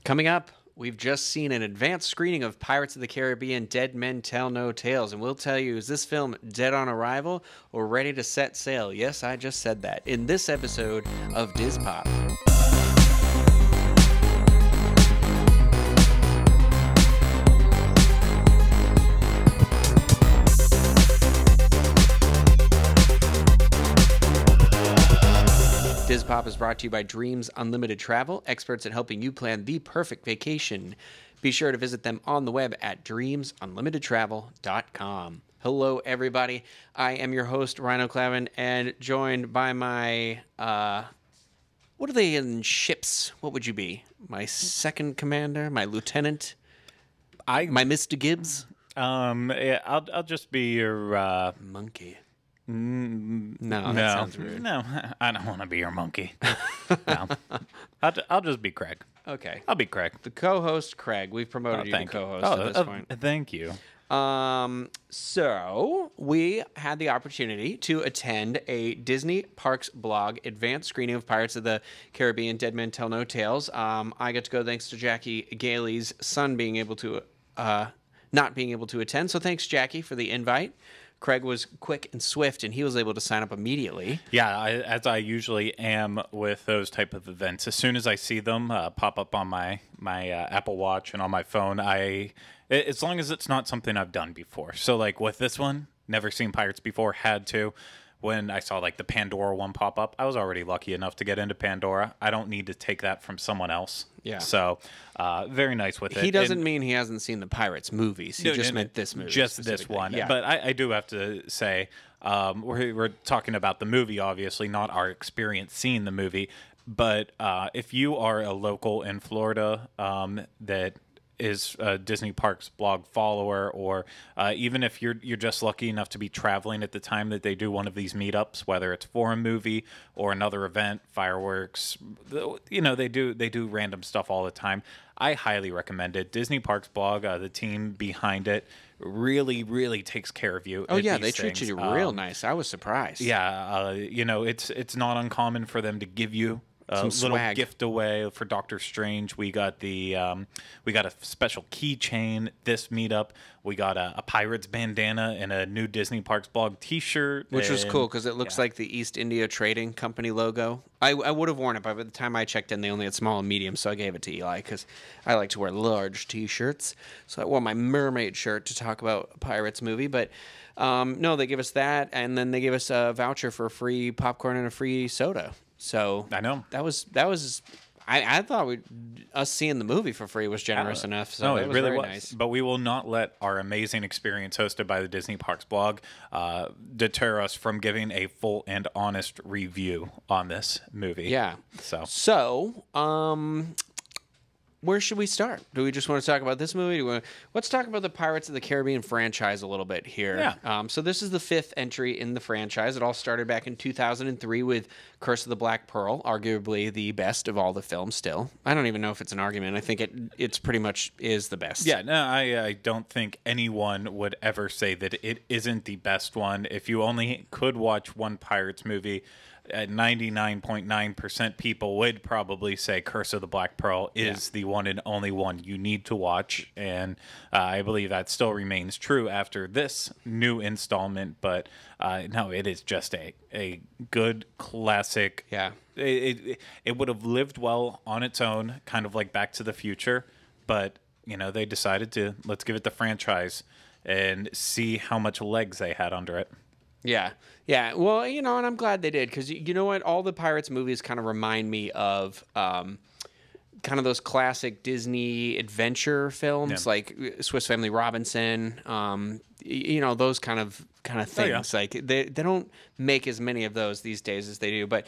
Coming up, we've just seen an advanced screening of Pirates of the Caribbean Dead Men Tell No Tales, and we'll tell you, is this film dead on arrival or ready to set sail? Yes, I just said that in this episode of DIS Pop. DIS Pop is brought to you by Dreams Unlimited Travel, experts at helping you plan the perfect vacation. Be sure to visit them on the web at dreamsunlimitedtravel.com. Hello, everybody. I am your host, Ryno and Craig, and joined by my, what are they in ships? What would you be? My second commander? My lieutenant? My Mr. Gibbs? Yeah, I'll just be your, Monkey. No, that sounds rude. No, I don't want to be your monkey. No, I'll just be Craig. Okay. I'll be Craig. The co-host, Craig. We've promoted you to co-host at this point. Thank you. So we had the opportunity to attend a Disney Parks blog advanced screening of Pirates of the Caribbean Dead Men Tell No Tales. I got to go thanks to Jackie Gailey's son being able to, not being able to attend. So thanks, Jackie, for the invite. Craig was quick and swift, and he was able to sign up immediately. Yeah, as I usually am with those type of events. As soon as I see them pop up on my Apple Watch and on my phone, as long as it's not something I've done before. So like with this one, never seen Pirates before, had to. When I saw like the Pandora one pop up, I was already lucky enough to get into Pandora. I don't need to take that from someone else. Yeah. So very nice with it. He doesn't mean he hasn't seen the Pirates movies. He just meant this movie. Just this one. Yeah. But I do have to say, we're talking about the movie, obviously, not our experience seeing the movie. But if you are a local in Florida that is a Disney Parks blog follower, or even if you're just lucky enough to be traveling at the time that they do one of these meetups, whether it's for a movie or another event, fireworks, they do random stuff all the time. I highly recommend it. Disney Parks blog, the team behind it, really, really takes care of you. Oh yeah, they treat you real nice. I was surprised. Yeah, it's not uncommon for them to give you a little swag. Gift away for Doctor Strange. We got a special keychain this meetup. We got a Pirates bandana and a new Disney Parks blog T-shirt, which was cool because it looks like the East India Trading Company logo. I would have worn it, but by the time I checked in, they only had small and medium, so I gave it to Eli because I like to wear large T-shirts. So I wore my mermaid shirt to talk about a Pirates movie, but no, they give us that, and then they give us a voucher for free popcorn and a free soda. So I know that was. I thought us seeing the movie for free was generous enough. So no, it was really very was. Nice. But we will not let our amazing experience hosted by the Disney Parks blog deter us from giving a full and honest review on this movie. Yeah. So, where should we start? Do we just want to talk about this movie? Let's talk about the Pirates of the Caribbean franchise a little bit here. Yeah. So this is the fifth entry in the franchise. It all started back in 2003 with Curse of the Black Pearl, arguably the best of all the films still. I don't even know if it's an argument. I think it's pretty much is the best. Yeah, no, I don't think anyone would ever say that it isn't the best one. If you only could watch one Pirates movie, 99.9% people would probably say Curse of the Black Pearl is the one and only one you need to watch, and I believe that still remains true after this new installment. But no, it is just a good classic. Yeah, it would have lived well on its own, kind of like Back to the Future, but they decided to let's give it the franchise and see how much legs they had under it. Yeah. Well, and I'm glad they did, because you know what? All the Pirates movies kind of remind me of kind of those classic Disney adventure films, like Swiss Family Robinson. Those kind of things. Oh, yeah. Like they don't make as many of those these days as they do. But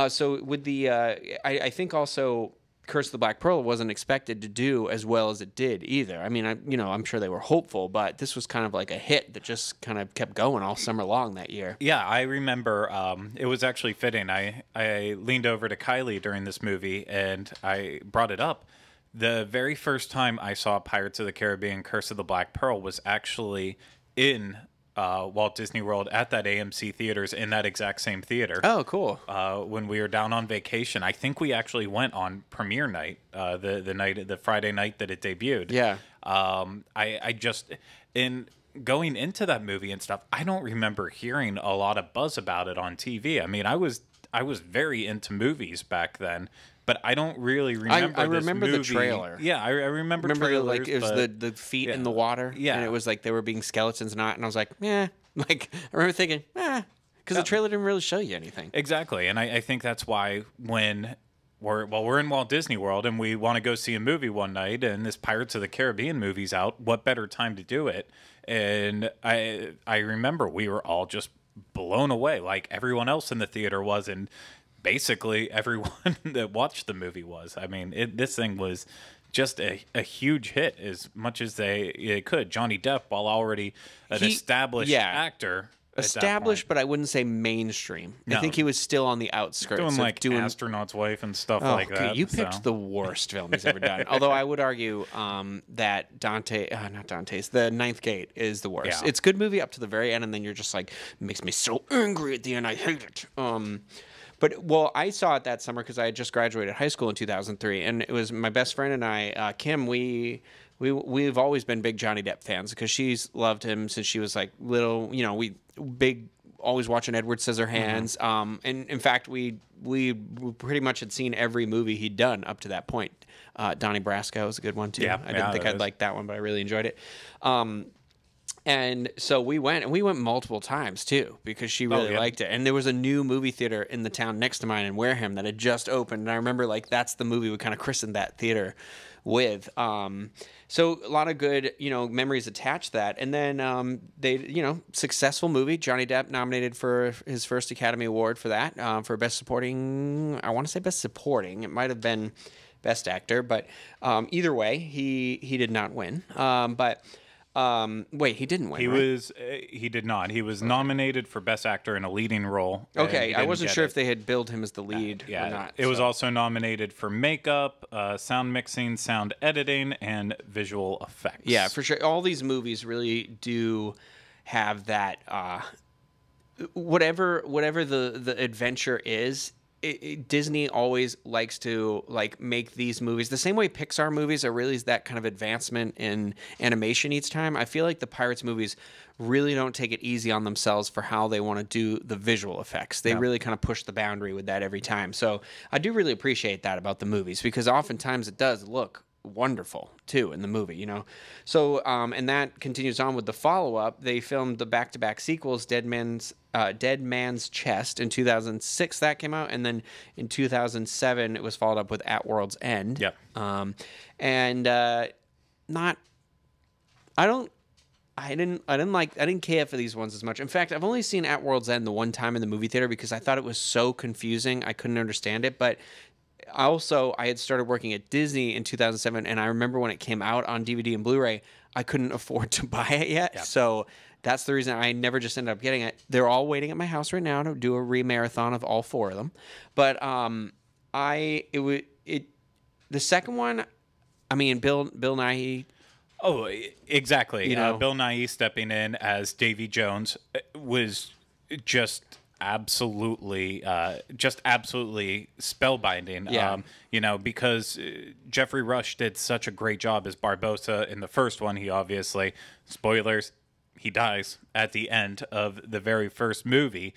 so with the, I think also Curse of the Black Pearl wasn't expected to do as well as it did either. I mean, I'm sure they were hopeful, but this was kind of like a hit that just kind of kept going all summer long that year. Yeah, I remember it was actually fitting. I leaned over to Kylie during this movie and I brought it up. The very first time I saw Pirates of the Caribbean Curse of the Black Pearl was actually in Walt Disney World at that AMC theaters in that exact same theater. Oh, cool. When we were down on vacation, I think we actually went on premiere night, the Friday night that it debuted. Yeah. I just in going into that movie and stuff, I don't remember hearing a lot of buzz about it on TV. I mean, I was very into movies back then, but I don't really remember. I remember this movie. the trailer. Yeah, I remember trailers, like it was the feet in the water. Yeah, and it was like they were being skeletons, not. And I was like, yeah. Like I remember thinking, because the trailer didn't really show you anything. Exactly, and I think that's why when we're in Walt Disney World and we want to go see a movie one night, and this Pirates of the Caribbean movie's out, what better time to do it? And I remember we were all just blown away, like everyone else in the theater was, and basically everyone that watched the movie was. I mean, this thing was just a huge hit as much as they could. Johnny Depp, while already an established actor. Established, but I wouldn't say mainstream. No. I think he was still on the outskirts. Doing Astronaut's Wife and stuff like that. You picked the worst film he's ever done. Although I would argue that The Ninth Gate is the worst. Yeah. It's a good movie up to the very end, and then you're just like, it makes me so angry at the end. I hate it. But, well, I saw it that summer because I had just graduated high school in 2003, and it was my best friend and I, Kim, we've always been big Johnny Depp fans because she's loved him since she was, like, little, you know, always watching Edward Scissorhands. Mm-hmm. And, in fact, we pretty much had seen every movie he'd done up to that point. Donnie Brasco was a good one, too. Yeah, I didn't think I'd like that one, but I really enjoyed it. And so we went multiple times, too, because she really liked it. And there was a new movie theater in the town next to mine in Wareham that had just opened. And I remember, like, that's the movie we kind of christened that theater with. So a lot of good, memories attached to that. And then successful movie. Johnny Depp nominated for his first Academy Award for that, for Best Supporting. I want to say Best Supporting. It might have been Best Actor. But either way, he did not win. Wait, he didn't win. He did not. He was nominated for Best Actor in a leading role. Okay, I wasn't sure if they had billed him as the lead or not. It was also nominated for makeup, sound mixing, sound editing, and visual effects. Yeah, for sure. All these movies really do have that. Whatever the adventure is. Disney always likes to make these movies the same way Pixar movies are really that kind of advancement in animation each time. I feel like the Pirates movies really don't take it easy on themselves for how they want to do the visual effects. They really kind of push the boundary with that every time. So I do really appreciate that about the movies because oftentimes it does look wonderful too in the movie, So and that continues on with the follow-up. They filmed the back-to-back sequels, Dead Man's Chest in 2006 that came out, and then in 2007 it was followed up with At World's End. Yep. I didn't care for these ones as much. In fact, I've only seen At World's End the one time in the movie theater because I thought it was so confusing. I couldn't understand it, but I had started working at Disney in 2007, and I remember when it came out on DVD and Blu-ray, I couldn't afford to buy it yet. Yeah. So that's the reason I never just ended up getting it. They're all waiting at my house right now to do a re-marathon of all four of them. But the second one, I mean, Bill Nighy. Oh, exactly. Bill Nighy stepping in as Davy Jones was just absolutely spellbinding. Yeah. Because Jeffrey Rush did such a great job as Barbossa in the first one. He obviously, spoilers, he dies at the end of the very first movie.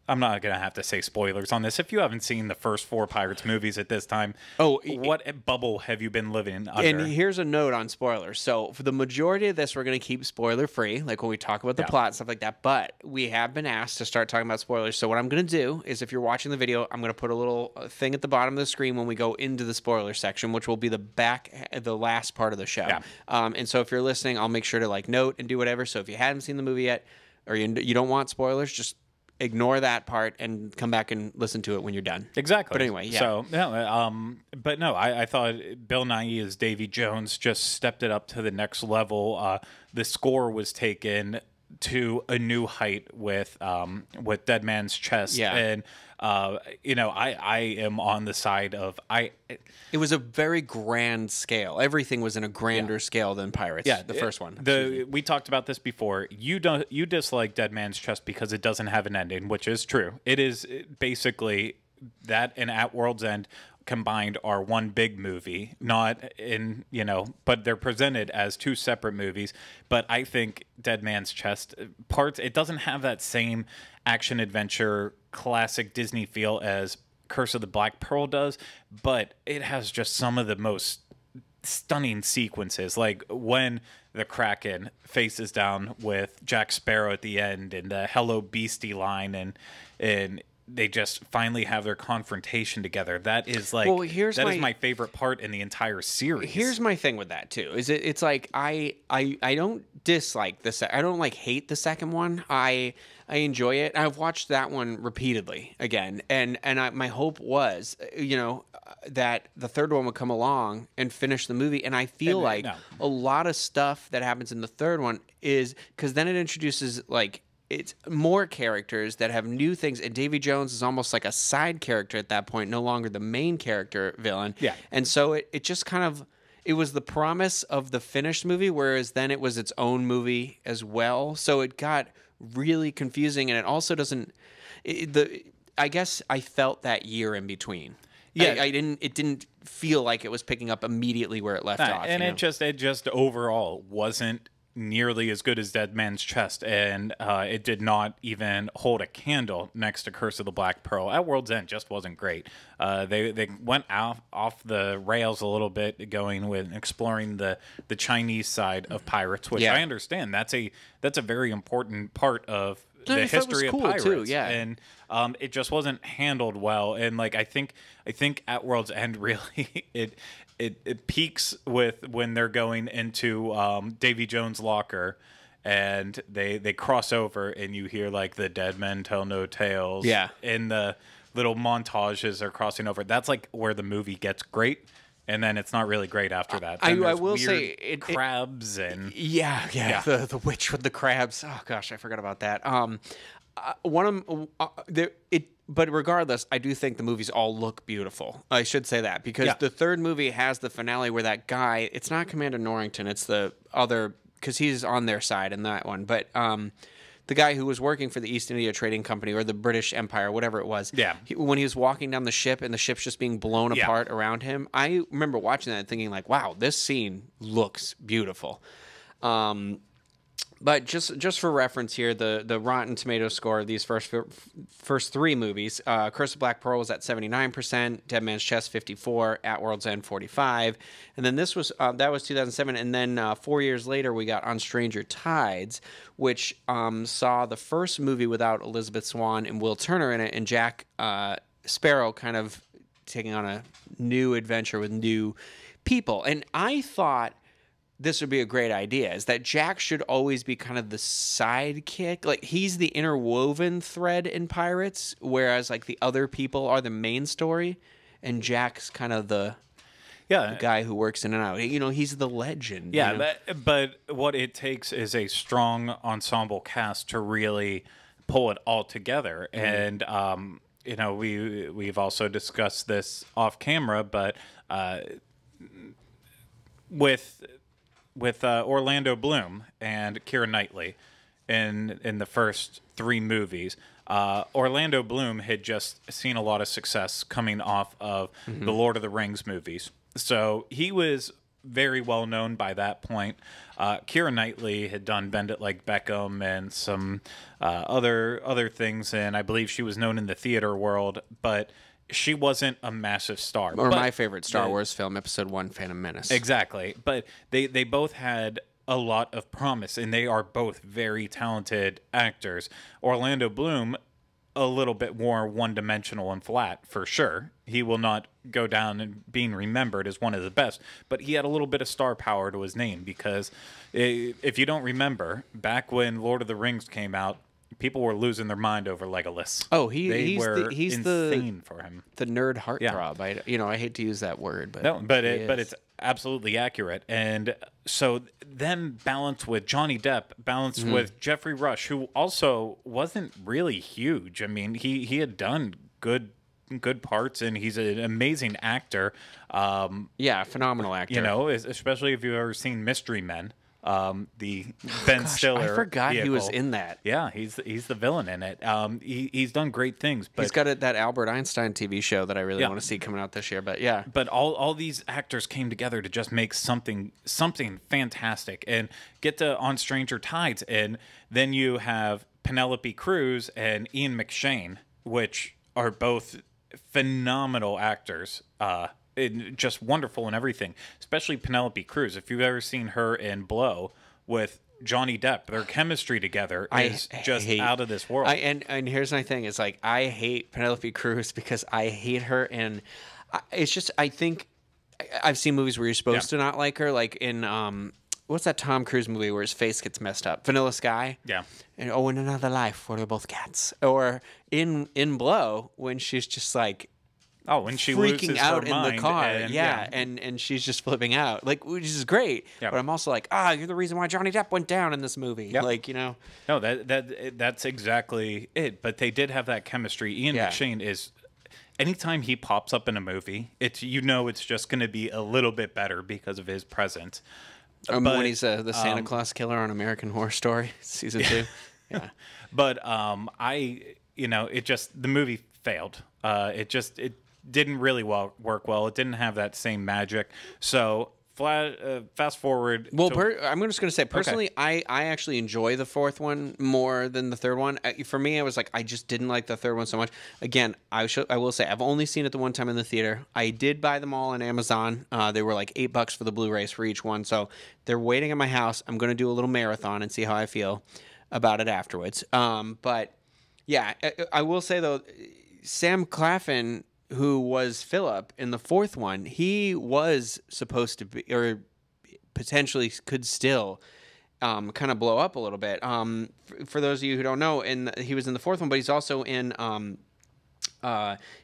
I'm not going to have to say spoilers on this. If you haven't seen the first four Pirates movies at this time, what bubble have you been living under? And here's a note on spoilers. So for the majority of this, we're going to keep spoiler free, like when we talk about the plot and stuff like that. But we have been asked to start talking about spoilers. So what I'm going to do is if you're watching the video, I'm going to put a little thing at the bottom of the screen when we go into the spoiler section, which will be the last part of the show. Yeah. And so if you're listening, I'll make sure to note and do whatever. So if you haven't seen the movie yet or you don't want spoilers, just ignore that part and come back and listen to it when you're done. Exactly. But anyway, yeah. So, I thought Bill Nighy as Davy Jones just stepped it up to the next level. The score was taken to a new height with Dead Man's Chest. Yeah. And I am on the side of It was a very grand scale. Everything was in a grander scale than Pirates. Yeah, the first one. We talked about this before. You dislike Dead Man's Chest because it doesn't have an ending, which is true. It is basically that and At World's End combined are one big movie, but they're presented as two separate movies. But I think Dead Man's Chest it doesn't have that same action adventure classic Disney feel as Curse of the Black Pearl does, but it has just some of the most stunning sequences, like when the Kraken faces down with Jack Sparrow at the end and the Hello Beastie line, and they just finally have their confrontation together. That is like, is my favorite part in the entire series. Here's my thing with that too. It's like I don't dislike this. I don't hate the second one. I enjoy it. I've watched that one repeatedly again, and my hope was, that the third one would come along and finish the movie. And I feel a lot of stuff that happens in the third one is because then it introduces it's more characters that have new things, and Davy Jones is almost like a side character at that point, no longer the main character villain. Yeah. And so it just kind of, it was the promise of the finished movie, whereas then it was its own movie as well. So it got really confusing, and it also doesn't. I guess I felt that year in between. Yeah, it didn't feel like it was picking up immediately where it left off. And it just overall wasn't nearly as good as Dead Man's Chest, and it did not even hold a candle next to Curse of the Black Pearl. At World's End just wasn't great. They went off the rails a little bit, going with exploring the Chinese side of pirates, which I understand. That's a very important part of the history of pirates too, yeah. And it just wasn't handled well. And I think At World's End really it peaks with when they're going into Davy Jones' locker, and they cross over, and you hear the dead men tell no tales. Yeah. In the little montages they're crossing over. That's where the movie gets great. And then it's not really great after that. I will say crabs and the witch with the crabs. Oh gosh, I forgot about that. But regardless, I do think the movies all look beautiful. I should say that because the third movie has the finale where that guy. It's not Commander Norrington. It's the other, because he's on their side in that one. But the guy who was working for the East India Trading Company or the British Empire, whatever it was. Yeah. When he was walking down the ship and the ship's just being blown apart around him, I remember watching that and thinking wow, this scene looks beautiful. But just for reference here, the Rotten Tomatoes score of these first three movies, Curse of Black Pearl was at 79%, Dead Man's Chest 54%, At World's End 45%, and then this was that was 2007, and then 4 years later we got On Stranger Tides, which saw the first movie without Elizabeth Swann and Will Turner in it, and Jack Sparrow kind of taking on a new adventure with new people, and I thought this would be a great idea, is that Jack should always be kind of the sidekick. He's the interwoven thread in Pirates, whereas the other people are the main story, and Jack's kind of the guy who works in and out. He's the legend. Yeah, but what it takes is a strong ensemble cast to really pull it all together. Mm. And we've also discussed this off camera, but with Orlando Bloom and Keira Knightley in the first three movies. Orlando Bloom had just seen a lot of success coming off of the Lord of the Rings movies. So he was very well known by that point. Keira Knightley had done Bend It Like Beckham and some other things, and I believe she was known in the theater world, but she wasn't a massive star. Or my favorite Star Wars film, Episode 1, Phantom Menace. Exactly. But they both had a lot of promise, and they are both very talented actors. Orlando Bloom, a little bit more one-dimensional and flat, for sure. He will not go down and being remembered as one of the best, but he had a little bit of star power to his name, because if you don't remember, back when Lord of the Rings came out, people were losing their mind over Legolas. Oh, he's insane for him. The nerd heartthrob. I hate to use that word, but no, but it's absolutely accurate. And so then balanced with Johnny Depp, balanced with Jeffrey Rush, who also wasn't really huge. I mean, he had done good parts, and he's an amazing actor. Yeah, phenomenal actor. You know, especially if you've ever seen Mystery Men. The Ben Stiller. I forgot vehicle. he was in that. Yeah, he's the villain in it. He's done great things. But he's got that Albert Einstein TV show that I really want to see coming out this year. But yeah, but all these actors came together to just make something fantastic and get to On Stranger Tides, and then you have Penelope Cruz and Ian McShane, which are both phenomenal actors. Just wonderful in everything, especially Penelope Cruz. If you've ever seen her in Blow with Johnny Depp, their chemistry together is just out of this world. And here's my thing: is like I hate Penelope Cruz because I hate her, and it's just I think I've seen movies where you're supposed to not like her, like in what's that Tom Cruise movie where his face gets messed up? Vanilla Sky. Yeah. And in Another Life, where they're both cats, or in Blow when she's just like. Oh, when she freaking loses out her in the car, and, and she's just flipping out, like, which is great. Yeah. But I'm also like, you're the reason why Johnny Depp went down in this movie. Yep. Like, you know. No, that's exactly it. But they did have that chemistry. Ian McShane is, anytime he pops up in a movie, it's just going to be a little bit better because of his presence. But, when he's the Santa Claus killer on American Horror Story season 2. Yeah. But the movie failed. It didn't really work well. It didn't have that same magic. So fast forward. Well, I'm just going to say personally, I actually enjoy the fourth one more than the third one. For me, I was like, I just didn't like the third one so much. Again, I will say I've only seen it the one time in the theater. I did buy them all on Amazon. They were like $8 for the Blu-rays for each one. So they're waiting at my house. I'm going to do a little marathon and see how I feel about it afterwards. But yeah, I will say though, Sam Claflin, who was Philip in the fourth one, he was supposed to be, or potentially could still kind of blow up a little bit. For those of you who don't know, he was in the fourth one, but he's also in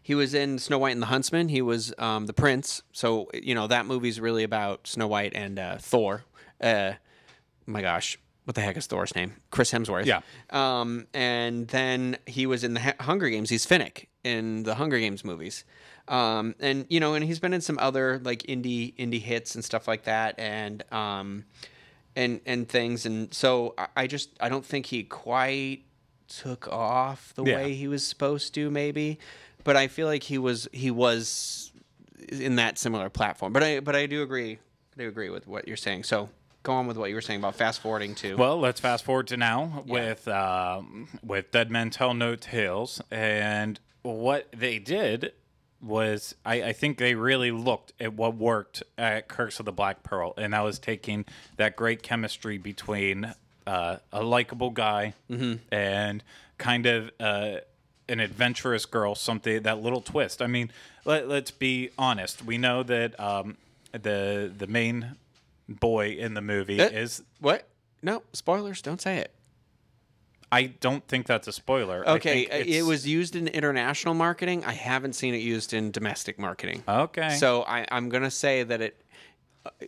he was in Snow White and the Huntsman. He was the prince. So, that movie's really about Snow White and Thor. My gosh. What the heck is Thor's name? Chris Hemsworth. Yeah. And then he was in the Hunger Games. He's Finnick in the Hunger Games movies. And he's been in some other like indie hits and stuff like that, and things. And so I don't think he quite took off the way he was supposed to, maybe. But I feel like he was in that similar platform. But I do agree. I do agree with what you're saying. So. Go on with what you were saying about fast forwarding to. Well, let's fast forward to now with Dead Men Tell No Tales, and what they did was I think they really looked at what worked at Curse of the Black Pearl, and that was taking that great chemistry between a likable guy and kind of an adventurous girl, that little twist. I mean, let's be honest. We know that the main boy in the movie is what? No spoilers. Don't say it. I don't think that's a spoiler. Okay, it was used in international marketing. I haven't seen it used in domestic marketing. Okay, so I'm gonna say that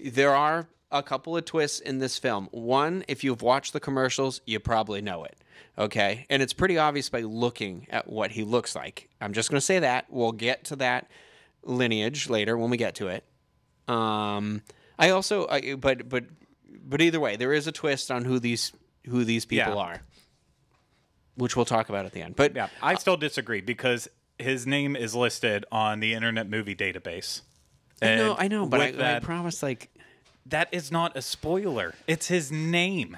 there are a couple of twists in this film. One, if you've watched the commercials, you probably know it. Okay, and it's pretty obvious by looking at what he looks like. I'm just gonna say that. We'll get to that lineage later when we get to it. But either way, there is a twist on who these people are, which we'll talk about at the end. But yeah, I still disagree because his name is listed on the Internet Movie Database. I know, but I promise, like, that is not a spoiler. It's his name.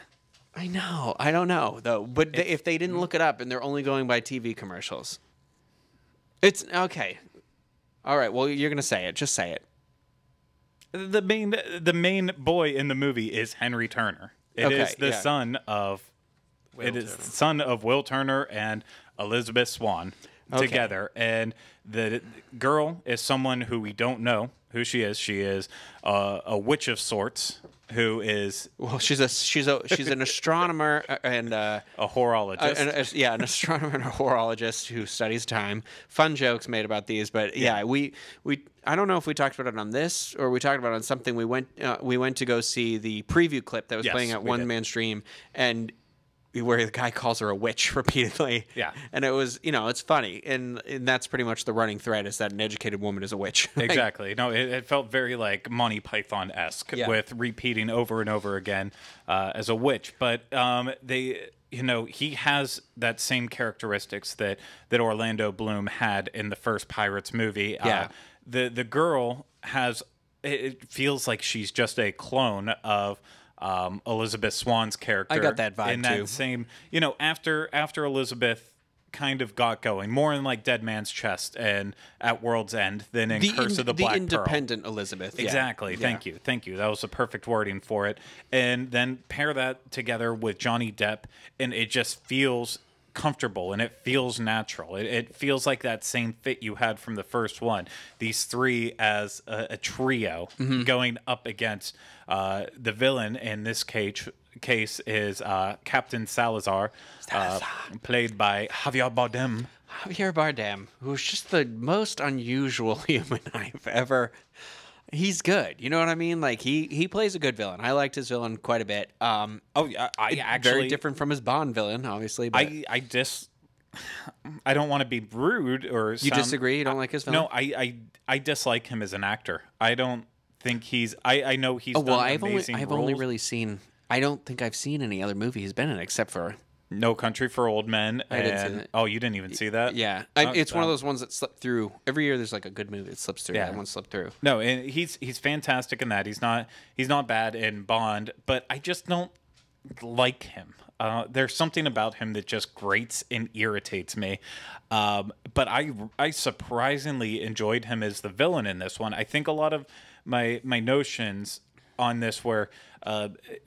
I know. I don't know though. But if they didn't look it up and they're only going by TV commercials, it's okay. All right. Well, you're gonna say it. Just say it. The main boy in the movie is Henry Turner. It is the son of Will Turner and Elizabeth Swann. together. And the girl is someone who we don't know who she is. She is a witch of sorts who is... Well, she's an astronomer and a horologist. An astronomer and a horologist who studies time. Fun jokes made about these, but we I don't know if we talked about it on this or we talked about it on something. We went to go see the preview clip that was playing at One Man Stream, and where the guy calls her a witch repeatedly. Yeah. And it was, it's funny. And that's pretty much the running thread, is that an educated woman is a witch. Exactly. No, it felt very like Monty Python-esque with repeating over and over again as a witch. But he has that same characteristics that Orlando Bloom had in the first Pirates movie. Yeah. The girl has, it feels like she's just a clone of Elizabeth Swann's character. I got that vibe in that too. Same, after Elizabeth kind of got going more in like Dead Man's Chest and at World's End than in Curse of the Black Pearl. The independent Elizabeth. Exactly. Yeah. Thank you. That was the perfect wording for it. And then pair that together with Johnny Depp, and it just feels comfortable and it feels natural. It feels like that same fit you had from the first one. These three as a trio going up against the villain in this case is Captain Salazar, played by Javier Bardem. Javier Bardem, who's just the most unusual human I've ever... He's good. You know what I mean? Like, he plays a good villain. I liked his villain quite a bit. I actually... Very different from his Bond villain, obviously. But I don't want to be rude or You disagree? You don't like his villain? No, I dislike him as an actor. I don't think he's... I know he's done amazing I've roles. only really seen... I don't think I've seen any other movie he's been in except for... No Country for Old Men. I didn't see that. Oh, you didn't even see that? Yeah. It's one of those ones that slipped through. Every year there's like a good movie that slips through. Yeah. That one slipped through. No, and he's fantastic in that. He's not bad in Bond, but I just don't like him. There's something about him that just grates and irritates me. But I surprisingly enjoyed him as the villain in this one. I think a lot of my notions on this were...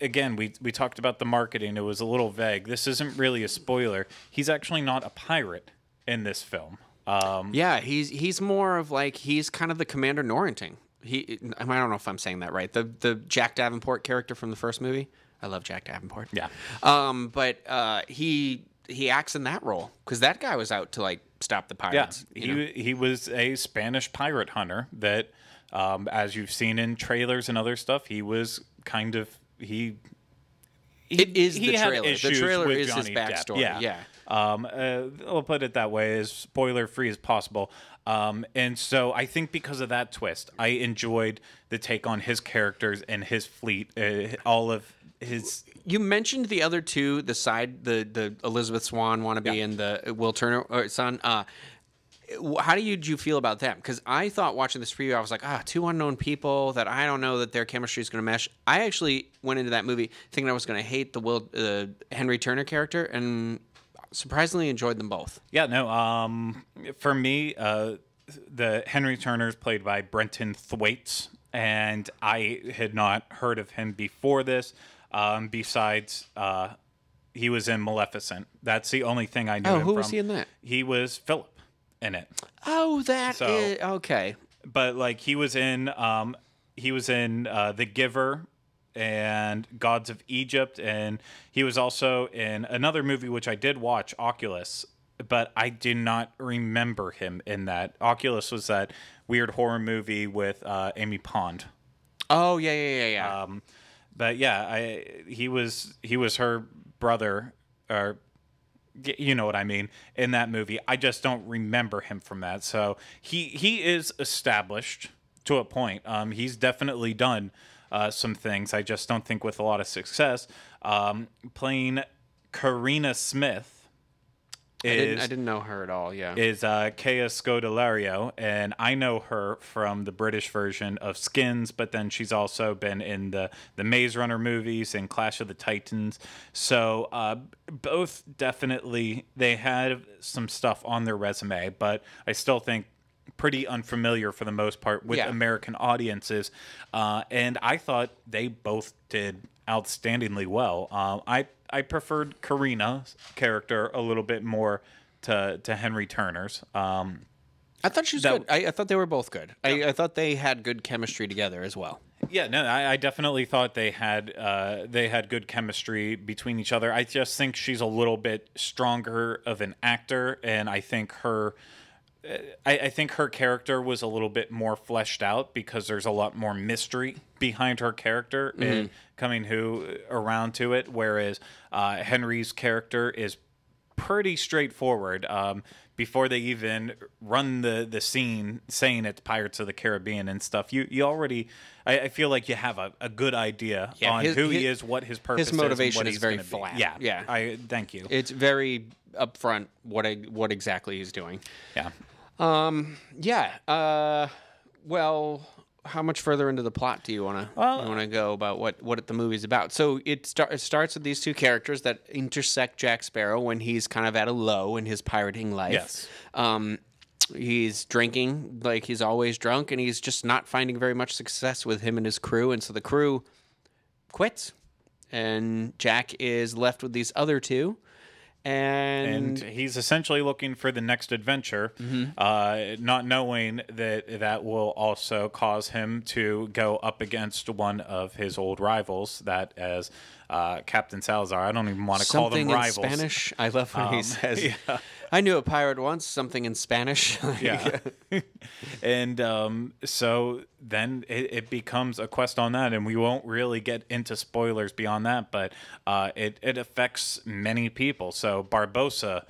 again, we talked about the marketing. It was a little vague. This isn't really a spoiler. He's actually not a pirate in this film. He's more of like, he's kind of the Commander Norrington. I don't know if I'm saying that right. The Jack Davenport character from the first movie. I love Jack Davenport. Yeah. But he acts in that role because that guy was out to like stop the pirates. Yeah. He was a Spanish pirate hunter that, as you've seen in trailers and other stuff, he was kind of It is the trailer. The trailer is Johnny his backstory. Depp. Yeah. I'll put it that way, as spoiler free as possible. And so I think because of that twist, I enjoyed the take on his characters and his fleet, all of his... You mentioned the other two, the Elizabeth Swann wannabe and the Will Turner son. How did you feel about them? Because I thought watching this preview, I was like, two unknown people that I don't know that their chemistry is going to mesh. I actually went into that movie thinking I was going to hate the Henry Turner character, and surprisingly enjoyed them both. Yeah, no. For me, the Henry Turner is played by Brenton Thwaites, and I had not heard of him before this. Besides, he was in Maleficent. That's the only thing I knew him from. Who was he in that? He was Philip in it. Oh, okay. But like he was in The Giver and Gods of Egypt, and he was also in another movie which I did watch, Oculus, but I did not remember him in that. Oculus was that weird horror movie with Amy Pond. Oh yeah. But yeah, he was her brother, or you know what I mean, in that movie. I just don't remember him from that. So he is established to a point. He's definitely done some things. I just don't think with a lot of success. Playing Karina Smith. I didn't know her at all, yeah. Is Kea Scodelario, and I know her from the British version of Skins, but then she's also been in the Maze Runner movies and Clash of the Titans. So both definitely, they had some stuff on their resume, but I still think pretty unfamiliar for the most part with American audiences. And I thought they both did outstandingly well. I preferred Karina's character a little bit more to Henry Turner's. I thought she was good. I thought they were both good. I thought they had good chemistry together as well. Yeah, no, I definitely thought they had good chemistry between each other. I just think she's a little bit stronger of an actor, and I think her character was a little bit more fleshed out because there's a lot more mystery behind her character and coming around to it. Whereas Henry's character is pretty straightforward. Before they even run the scene saying it's Pirates of the Caribbean and stuff, you already, I feel like you have a good idea on who he is, what his purpose is. His motivation is very flat. Yeah. Thank you. It's very upfront what exactly he's doing. Yeah. Well, how much further into the plot do you want to go about what the movie's about? So it starts with these two characters that intersect Jack Sparrow when he's kind of at a low in his pirating life. Yes. He's drinking like he's always drunk, and he's just not finding very much success with him and his crew, and so the crew quits, and Jack is left with these other two. And he's essentially looking for the next adventure, not knowing that will also cause him to go up against one of his old rivals, that as Captain Salazar. I don't even want to call them rivals. Something in Spanish. I love when he says, I knew a pirate once, something in Spanish. Yeah. And so then it becomes a quest on that, and we won't really get into spoilers beyond that, but it affects many people. So Barbossa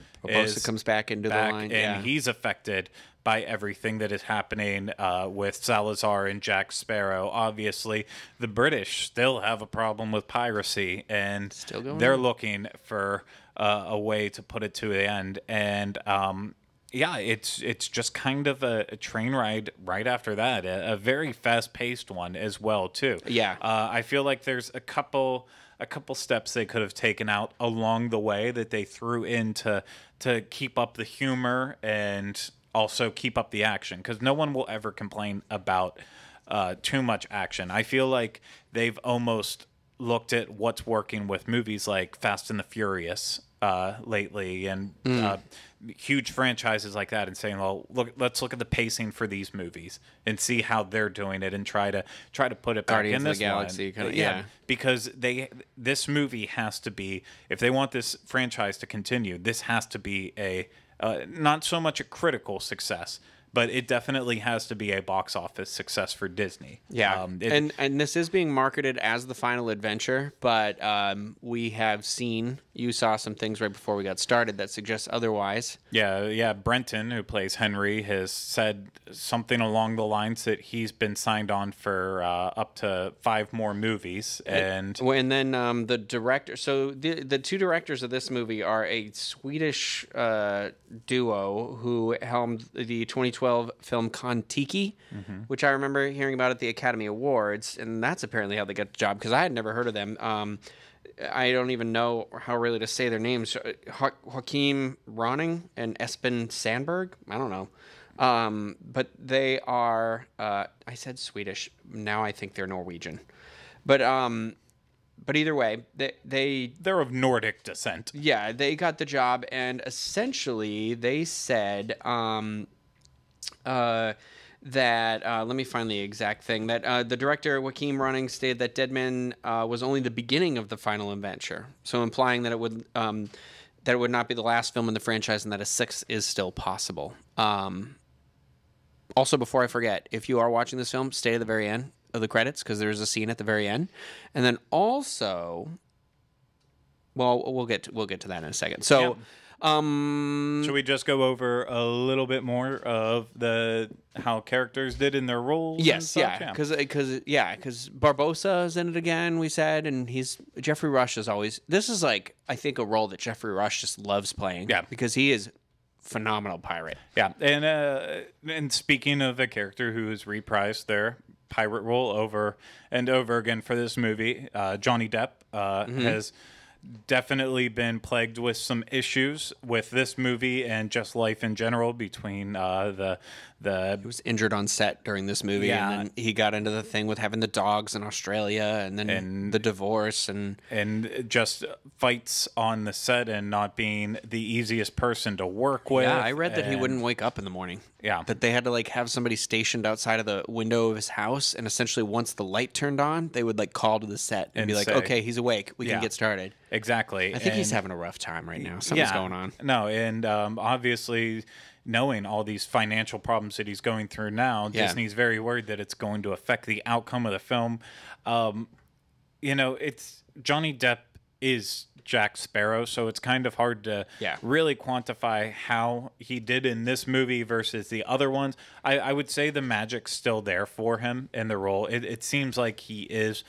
comes back into the line. And he's affected by everything that is happening with Salazar and Jack Sparrow. Obviously, the British still have a problem with piracy, and they're looking for a way to put it to the end. And it's just kind of a train ride right after that, a very fast-paced one as well too. Yeah, I feel like there's a couple steps they could have taken out along the way that they threw in to keep up the humor and also keep up the action, because no one will ever complain about too much action. I feel like they've almost looked at what's working with movies like Fast and the Furious lately, and huge franchises like that, and saying, well, let's look at the pacing for these movies and see how they're doing it, and try to put it back in this Galaxy one. Because this movie has to be, if they want this franchise to continue, this has to be a not so much a critical success, but it definitely has to be a box office success for Disney. Yeah, and this is being marketed as the final adventure, but we have seen, you saw some things right before we got started that suggest otherwise. Yeah. Brenton, who plays Henry, has said something along the lines that he's been signed on for up to 5 more movies. And then the director, so the two directors of this movie are a Swedish duo who helmed the 2012 film Kon-Tiki, which I remember hearing about at the Academy Awards, and that's apparently how they got the job, because I had never heard of them. I don't even know how really to say their names. Joachim Ronning and Espen Sandberg? I don't know. But they are, I said Swedish, now I think they're Norwegian. But either way, they're of Nordic descent. Yeah, they got the job, and essentially they said that let me find the exact thing, that the director Joachim Ronning stated that Dead Man was only the beginning of the final adventure, so implying that it would not be the last film in the franchise, and that a 6th is still possible. Also, before I forget, if you are watching this film, stay to the very end of the credits, because there's a scene at the very end, and then also, well, we'll get to that in a second. So. Yeah. Should we just go over a little bit more of how characters did in their roles? Yes, because Barbossa is in it again, we said, and Jeffrey Rush is always. This is like, I think, a role that Jeffrey Rush just loves playing. Yeah, because he is phenomenal pirate. Yeah, and speaking of a character who has reprised their pirate role over and over again for this movie, Johnny Depp has definitely been plagued with some issues with this movie and just life in general between the He was injured on set during this movie, Yeah. and then he got into the thing with having the dogs in Australia, and then the divorce, and just fights on the set and not being the easiest person to work with. yeah, I read that he and- wouldn't wake up in the morning. Yeah. That they had to like have somebody stationed outside of the window of his house, and essentially once the light turned on, they would like call to the set and be like, say- "Okay, he's awake. We Yeah. can get started." Exactly. I think he's And- having a rough time right now. Something's going on. No, and obviously, knowing all these financial problems that he's going through now, Yeah. Disney's very worried that it's going to affect the outcome of the film. It's Johnny Depp is Jack Sparrow, so it's kind of hard to Yeah. really quantify how he did in this movie versus the other ones. I would say the magic's still there for him in the role. It seems like he is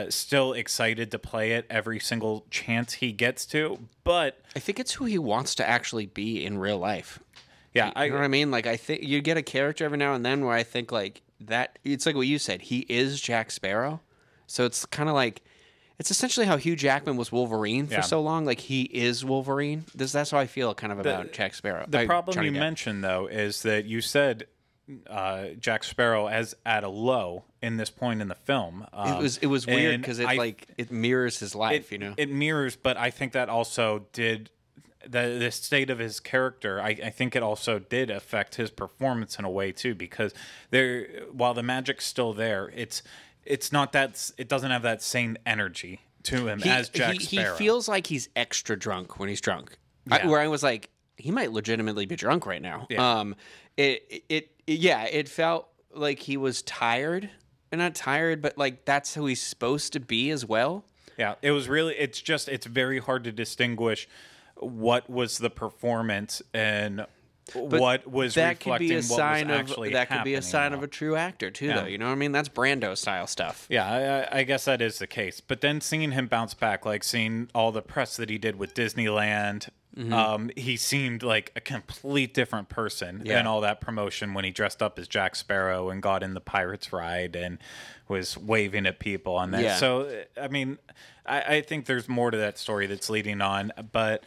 still excited to play it every single chance he gets to, but I think it's who he wants to actually be in real life. yeah, You know what I mean? Like, I think you get a character every now and then where I think like that. It's like what you said. He is Jack Sparrow, so it's kind of like it's essentially how Hugh Jackman was Wolverine for Yeah. so long. Like he is Wolverine. That's how I feel kind of about Jack Sparrow. The problem Johnny you Depp. mentioned, though, is that you said Jack Sparrow as at a low in this point in the film. It was weird and because I- it mirrors his life. You know. It mirrors, but I think that also did the state of his character. I think it also did affect his performance in a way too, because while the magic's still there, it's not that it doesn't have that same energy to him as Jack Sparrow. He feels like he's extra drunk when he's drunk. Yeah. Where I was like, he might legitimately be drunk right now. Yeah. It felt like he was tired, and not tired, but like that's who he's supposed to be as well. Yeah, it was really. It's very hard to distinguish what was the performance and what was That could reflecting be a what sign was of actually that could be a happening, sign though. of a true actor too, Yeah. though. You know what I mean? That's Brando style stuff. Yeah, I guess that is the case. But then seeing him bounce back, like seeing all the press that he did with Disneyland, he seemed like a complete different person Yeah. in all that promotion when he dressed up as Jack Sparrow and got in the Pirates ride and was waving at people on that. Yeah. So, I mean, I think there's more to that story that's leading on. But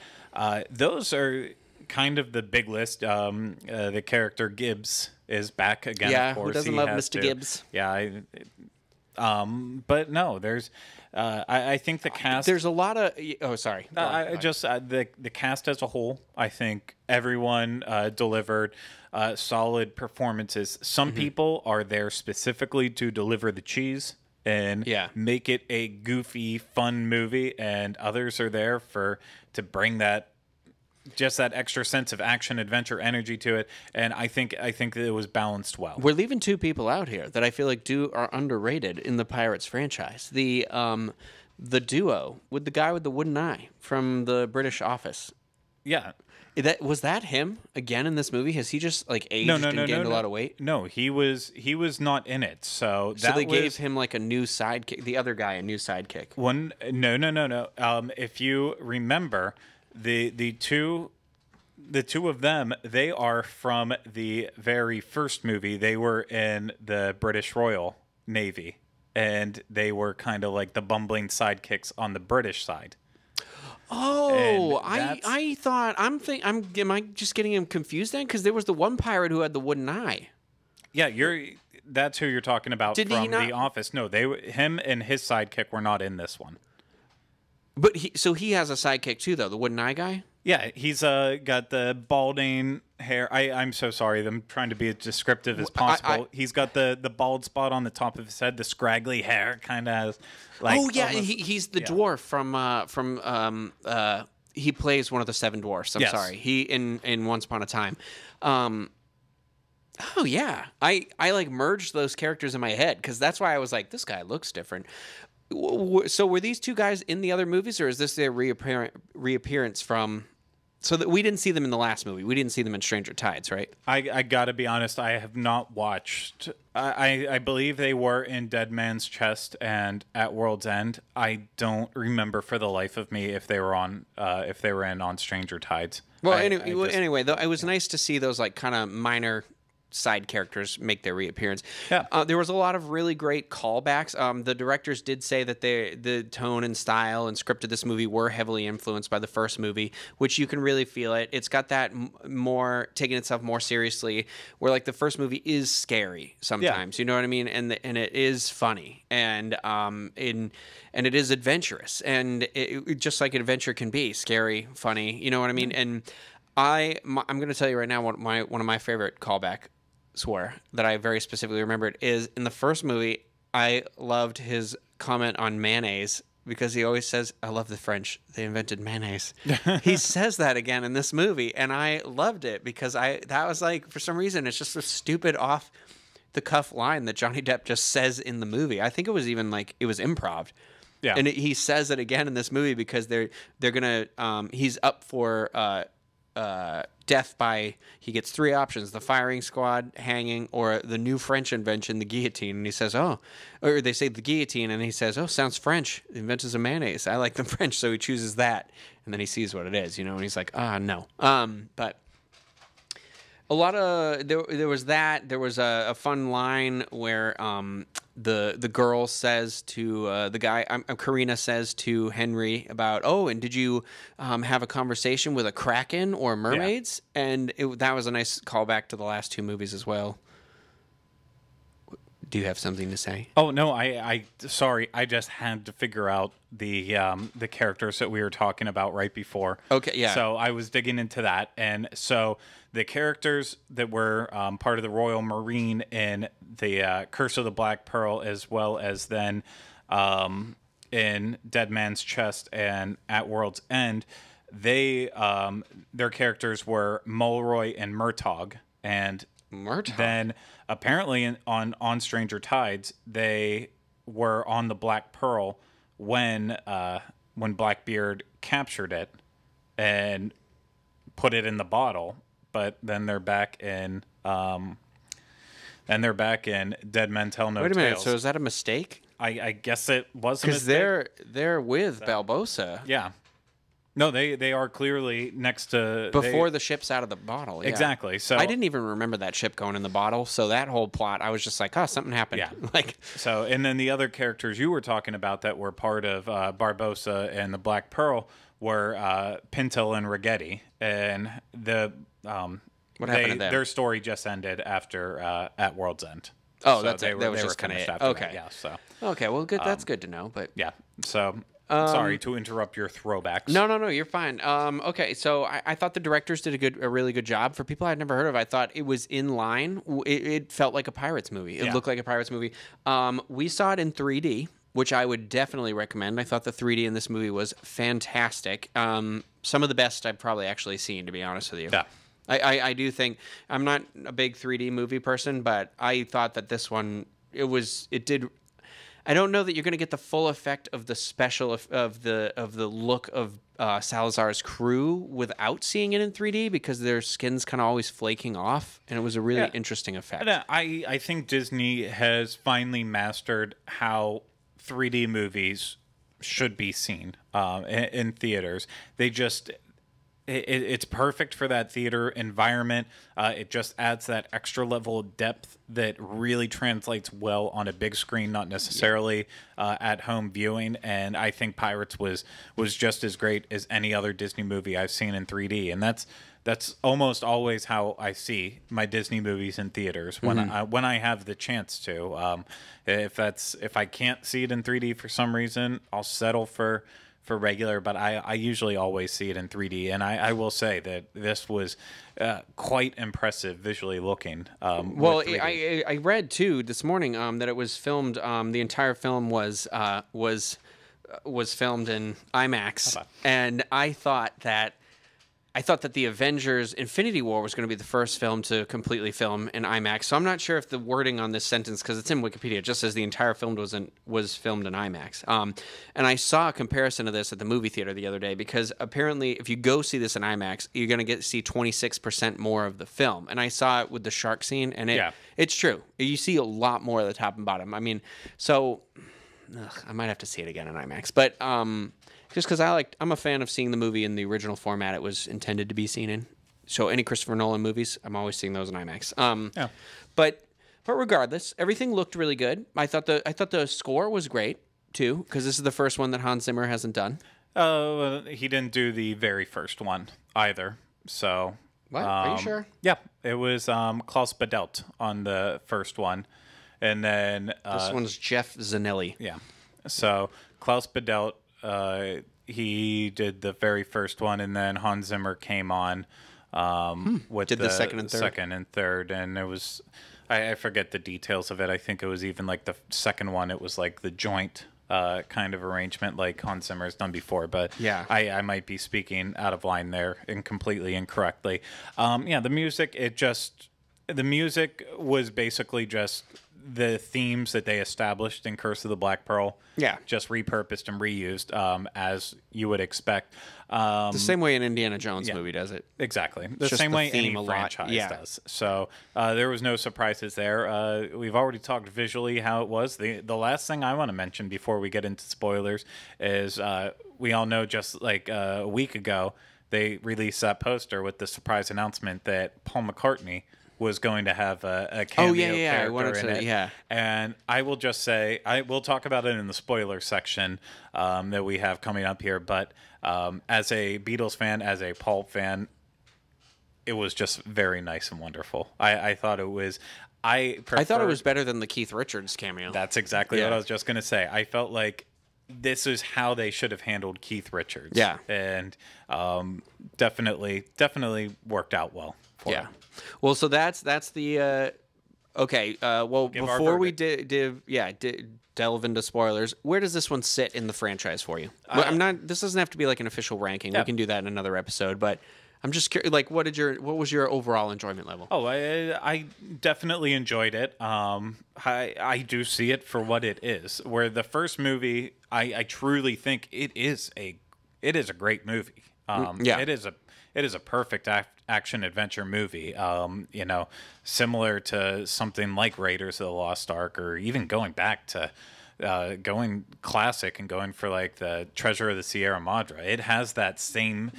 those are kind of the big list. The character Gibbs is back again. Yeah, of course. who doesn't He love has Mr. to. Gibbs? Yeah, but no, there's. I think the cast. There's a lot of. Oh, sorry. Go on. The cast as a whole. I think everyone delivered solid performances. Some people are there specifically to deliver the cheese and Yeah. make it a goofy, fun movie, and others are there to bring that. Just that extra sense of action, adventure, energy to it, and I think that it was balanced well. We're leaving two people out here that I feel like are underrated in the Pirates franchise. The duo with the guy with the wooden eye from the British Office. Yeah, Was that him again in this movie? Has he just like aged no, and gained a lot of weight? No, he was not in it. So So they gave him like a new sidekick. The other guy a new sidekick. No. If you remember, the two of them, they are from the very first movie. They were in the British Royal Navy, and they were kind of like the bumbling sidekicks on the British side. Oh, And I thought am I just getting him confused then? Because there was the one pirate who had the wooden eye. Yeah, that's who you're talking about Did he from not- The Office. No, him and his sidekick were not in this one. But he has a sidekick too, though. The wooden eye guy. Yeah, he's got the balding hair. I'm so sorry. I'm trying to be as descriptive as possible. He's got the bald spot on the top of his head, the scraggly hair, kind of like. Oh yeah, almost- he's the dwarf from he plays one of the seven dwarfs. I'm Yes. sorry. He in Once Upon a Time. Oh yeah, I like merged those characters in my head because that's why I was like, this guy looks different. So were these two guys in the other movies, or is this their reappearance from? So that we didn't see them in the last movie. We didn't see them in Stranger Tides, right? I gotta be honest. I have not watched. I believe they were in Dead Man's Chest and at World's End. I don't remember for the life of me if they were in on Stranger Tides. Well, anyway, though, it was nice to see those like kind of minor side characters make their reappearance. Yeah. There was a lot of really great callbacks. The directors did say that the tone and style and script of this movie were heavily influenced by the first movie, which you can really feel it. It's got that more taking itself more seriously, where like the first movie is scary sometimes. You know what I mean? And it is funny and it is adventurous, and it just like an adventure can be scary, funny. You know what I mean? And I'm going to tell you right now one of my favorite callbacks that I very specifically remembered is in the first movie. I loved his comment on mayonnaise because he always says, "I love the French. They invented mayonnaise." He says that again in this movie, and I loved it because that was like, for some reason, it's just a stupid off the cuff line that Johnny Depp just says in the movie. I think it was even like it was improv. Yeah, and he says it again in this movie because they're gonna he's up for death by, he gets three options: the firing squad, hanging, or the new French invention, the guillotine. And he says, or they say the guillotine, and he says, "Oh, sounds French. The inventor's of mayonnaise. I like the French," so he chooses that, and then he sees what it is, and he's like, no. But a lot of there was that. There was a fun line where the girl says to the guy, Karina says to Henry about, and did you have a conversation with a kraken or mermaids? Yeah. And that was a nice callback to the last two movies as well. Do you have something to say? Oh no, I sorry, I just had to figure out the characters that we were talking about right before. Okay, yeah. So I was digging into that, and so the characters that were part of the Royal Marine in the Curse of the Black Pearl, as well as then in Dead Man's Chest and At World's End, they their characters were Mulroy and Murtaugh, and then apparently on Stranger Tides, they were on the Black Pearl when Blackbeard captured it and put it in the bottle. But then they're back in Dead Men Tell No Tales. Wait a minute. So is that a mistake? I guess it was a mistake. Because they're with Barbossa. Yeah. No, they are clearly next to... Before the ship's out of the bottle. Yeah. Exactly. So I didn't even remember that ship going in the bottle, so that whole plot, I was just like, something happened. Yeah. So, and then the other characters you were talking about that were part of Barbossa and the Black Pearl were Pintel and Righetti. And what happened to them? Their story just ended after At World's End. Oh, so that was just kind of it. Okay. That, yeah, so. Okay, well, good. That's good to know. But yeah, so... Sorry to interrupt your throwbacks. No, you're fine. Okay, so I thought the directors did a really good job. For people I'd never heard of, I thought it was in line. It felt like a Pirates movie. It looked like a Pirates movie. We saw it in 3D, which I would definitely recommend. I thought the 3D in this movie was fantastic. Some of the best I've probably actually seen, to be honest with you. Yeah. I do think, I'm not a big 3D movie person, but I thought that this one, it did... I don't know that you're going to get the full effect of the special of the look of Salazar's crew without seeing it in 3D, because their skin's kind of always flaking off, and it was a really interesting effect. I think Disney has finally mastered how 3D movies should be seen in theaters. They just... It's perfect for that theater environment. It just adds that extra level of depth that really translates well on a big screen, not necessarily at home viewing. And I think Pirates was just as great as any other Disney movie I've seen in 3D. And that's almost always how I see my Disney movies in theaters when I have the chance to. If I can't see it in 3D for some reason, I'll settle for regular, but I usually always see it in 3D, and I will say that this was quite impressive visually looking. Well, I read too this morning that it was filmed. The entire film was filmed in IMAX, and I thought that the Avengers Infinity War was going to be the first film to completely film in IMAX. So I'm not sure if the wording on this sentence, because it's in Wikipedia, it just says the entire film was filmed in IMAX. And I saw a comparison of this at the movie theater the other day, because apparently if you go see this in IMAX, you're going to see 26% more of the film. And I saw it with the shark scene, and it's true. You see a lot more of the top and bottom. I mean, so I might have to see it again in IMAX. But... just because I'm a fan of seeing the movie in the original format it was intended to be seen in. So any Christopher Nolan movies, I'm always seeing those in IMAX. Yeah. But regardless, everything looked really good. I thought the score was great too, because this is the first one that Hans Zimmer hasn't done. He didn't do the very first one either. So What? Are you sure? Yeah, it was Klaus Badelt on the first one, and then This one's Jeff Zanelli. yeah. So Klaus Badelt, he did the very first one, and then Hans Zimmer came on with Did the second and third? Second and third, and it was I forget the details of it. I think it was even like the second one. It was like the joint kind of arrangement like Hans Zimmer has done before, but yeah, I might be speaking out of line there and completely incorrectly. The music was basically just the themes that they established in Curse of the Black Pearl. Yeah. Just repurposed and reused as you would expect. The same way an Indiana Jones movie does it. Exactly. The just same the way any theme a lot. franchise Yeah. does. So there was no surprises there. We've already talked visually how it was. The last thing I want to mention before we get into spoilers is we all know just like a week ago they released that poster with the surprise announcement that Paul McCartney was going to have a cameo character in it. And I will just say, we'll talk about it in the spoiler section that we have coming up here, but as a Beatles fan, as a Pulp fan, it was just very nice and wonderful. I thought it was... I thought it was better than the Keith Richards cameo. That's exactly what I was just going to say. I felt like this is how they should have handled Keith Richards. Yeah. And definitely worked out well for him. Well, so that's the okay. Well, before we delve into spoilers, where does this one sit in the franchise for you? I'm not. This doesn't have to be like an official ranking. We can do that in another episode. But I'm just curious. Like, what was your overall enjoyment level? Oh, I definitely enjoyed it. I do see it for what it is. Where the first movie, I truly think it is a great movie. It is a perfect action adventure movie. Similar to something like Raiders of the Lost Ark, or even going back to going classic and going for like the Treasure of the Sierra Madre. It has that same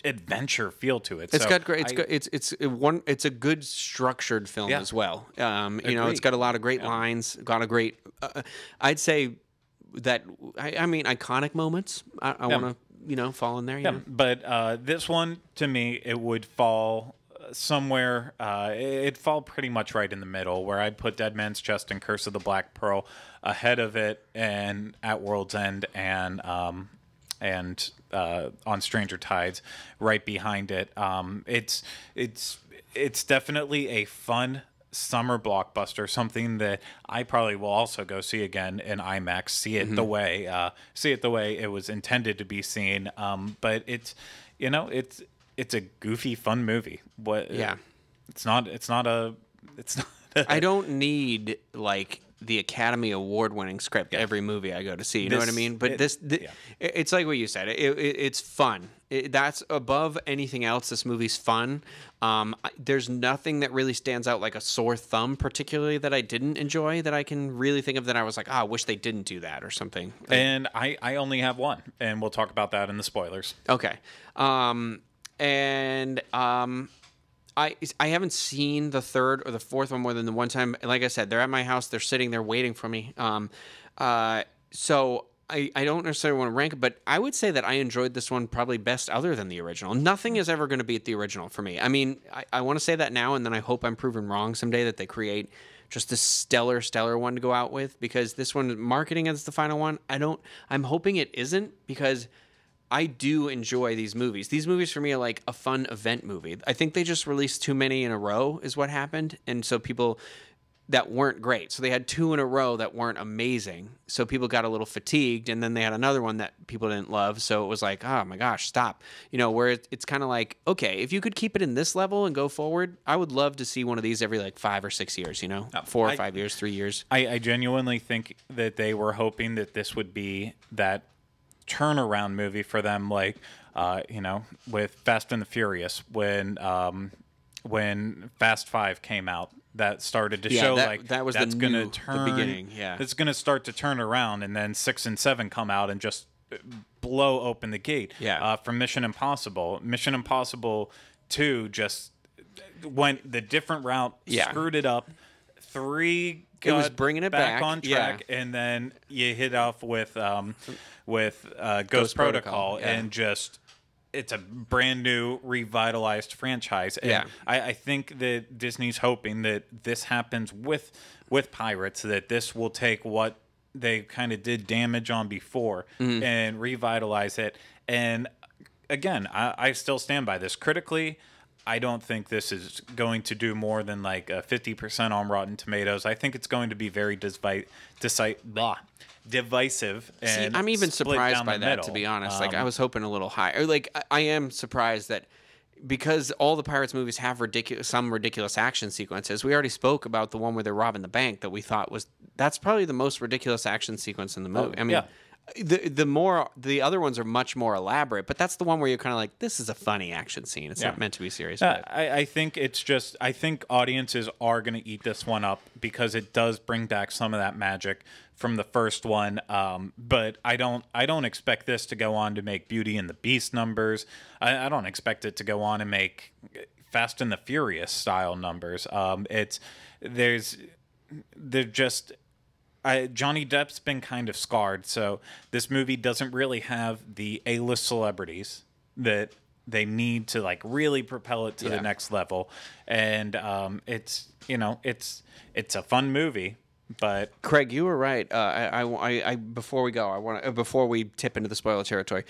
adventure feel to it. It's got great. It's a good structured film as well. It's got a lot of great lines. Got a great. I'd say that. I mean, iconic moments. I want to. Fall in there. Yeah, but this one, to me, it would fall somewhere. It'd fall pretty much right in the middle, where I'd put Dead Man's Chest and Curse of the Black Pearl ahead of it, and At World's End, and On Stranger Tides right behind it. It's definitely a fun summer blockbuster, something that I probably will also go see again in IMAX. See it the way it was intended to be seen. But it's a goofy, fun movie. It's not a. I don't need like the Academy Award winning script every movie I go to see. You know what I mean? But it's like what you said. It's fun. That's above anything else. This movie's fun. There's nothing that really stands out like a sore thumb, particularly that I didn't enjoy, that I can really think of that I was like, I wish they didn't do that or something. And I only have one, and we'll talk about that in the spoilers. Okay. I haven't seen the third or the fourth one more than the one time. Like I said, they're at my house. They're sitting there waiting for me. So I don't necessarily want to rank it, but I would say that I enjoyed this one probably best other than the original. Nothing is ever going to beat the original for me. I mean, I want to say that now, and then I hope I'm proven wrong someday that they create just a stellar one to go out with, because this one, marketing as the final one, I'm hoping it isn't, because I do enjoy these movies. These movies for me are like a fun event movie. I think they just released too many in a row is what happened. And so people that weren't great. So they had two in a row that weren't amazing. So people got a little fatigued, and then they had another one that people didn't love. So it was like, oh my gosh, stop. Where it's kind of like, okay, if you could keep it in this level and go forward, I would love to see one of these every like 5 or 6 years, 4 or 5 years, 3 years. I genuinely think that they were hoping that this would be that turnaround movie for them, like with Fast and the Furious, when Fast 5 came out, that started to show that was that's going to turn the beginning. Yeah, it's going to start to turn around, and then 6 and 7 come out and just blow open the gate. Yeah. From Mission Impossible. Mission Impossible 2 just went the different route, screwed it up. 3 It was bringing it back on track, and then you hit off with Ghost Protocol, and just it's a brand new revitalized franchise. And I think that Disney's hoping that this happens with Pirates, that this will take what they kind of did damage on before and revitalize it. And again, I still stand by this. Critically, I don't think this is going to do more than like 50% on Rotten Tomatoes. I think it's going to be very divisive. And see, I'm even surprised by that, middle. to be honest. Like, I was hoping a little higher. Like, I am surprised that because all the Pirates movies have some ridiculous action sequences. We already spoke about the one where they're robbing the bank that we thought that's probably the most ridiculous action sequence in the movie. I mean, the other ones are much more elaborate, but that's the one where you're kind of like, this is a funny action scene. It's not meant to be serious. I think I think audiences are going to eat this one up because it does bring back some of that magic from the first one. But I don't expect this to go on to make Beauty and the Beast numbers. I don't expect it to go on and make Fast and the Furious style numbers. Johnny Depp's been kind of scarred, so this movie doesn't really have the A-list celebrities that they need to like really propel it to the next level. And it's a fun movie, but Craig, you were right. Before we tip into the spoiler territory,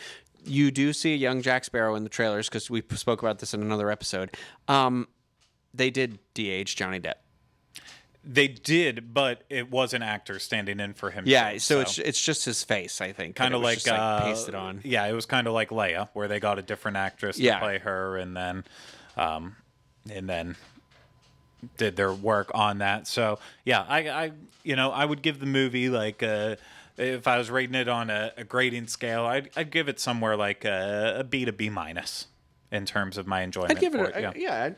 you do see a young Jack Sparrow in the trailers because we spoke about this in another episode. They did de-age Johnny Depp. They did, but it was an actor standing in for him. Yeah, so it's just his face, I think. Kind of like, pasted on. Yeah, it was kind of like Leia, where they got a different actress to play her, and then did their work on that. So yeah, I would give the movie like if I was rating it on a grading scale, I'd give it somewhere like a B to B minus in terms of my enjoyment. I'd give it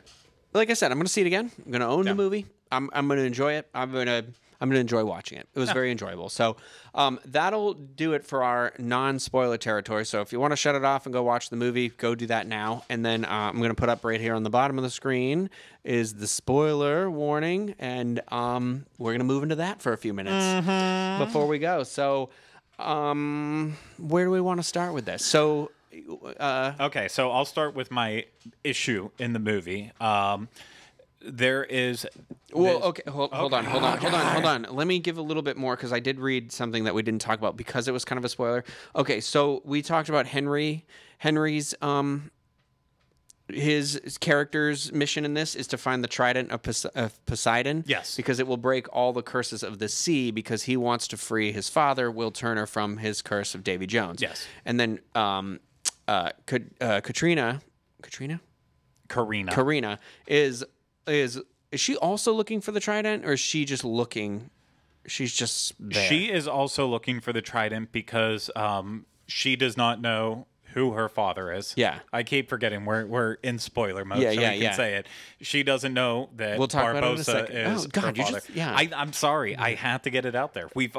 like I said, I'm going to see it again. I'm going to own the movie. I'm going to enjoy it. I'm going to enjoy watching it. It was very enjoyable. So that'll do it for our non-spoiler territory. So if you want to shut it off and go watch the movie, go do that now. And then I'm going to put up right here on the bottom of the screen is the spoiler warning. And we're going to move into that for a few minutes before we go. So where do we want to start with this? So... okay, so I'll start with my issue in the movie. There is... Well, okay, hold on. Let me give a little bit more, because I did read something that we didn't talk about because it was kind of a spoiler. Okay, so we talked about Henry's... his character's mission in this is to find the trident of Poseidon. Yes. Because it will break all the curses of the sea, because he wants to free his father, Will Turner, from his curse of Davy Jones. Yes. And then Karina is she also looking for the trident, or is she just looking? She's just there. She is also looking for the trident because she does not know who her father is. Yeah. I keep forgetting we're in spoiler mode, Yeah, so yeah, we can say it. She doesn't know that We'll talk about it in a Barbossa second. is Oh, God, her you father. just- yeah. I'm sorry. I had to get it out there. We've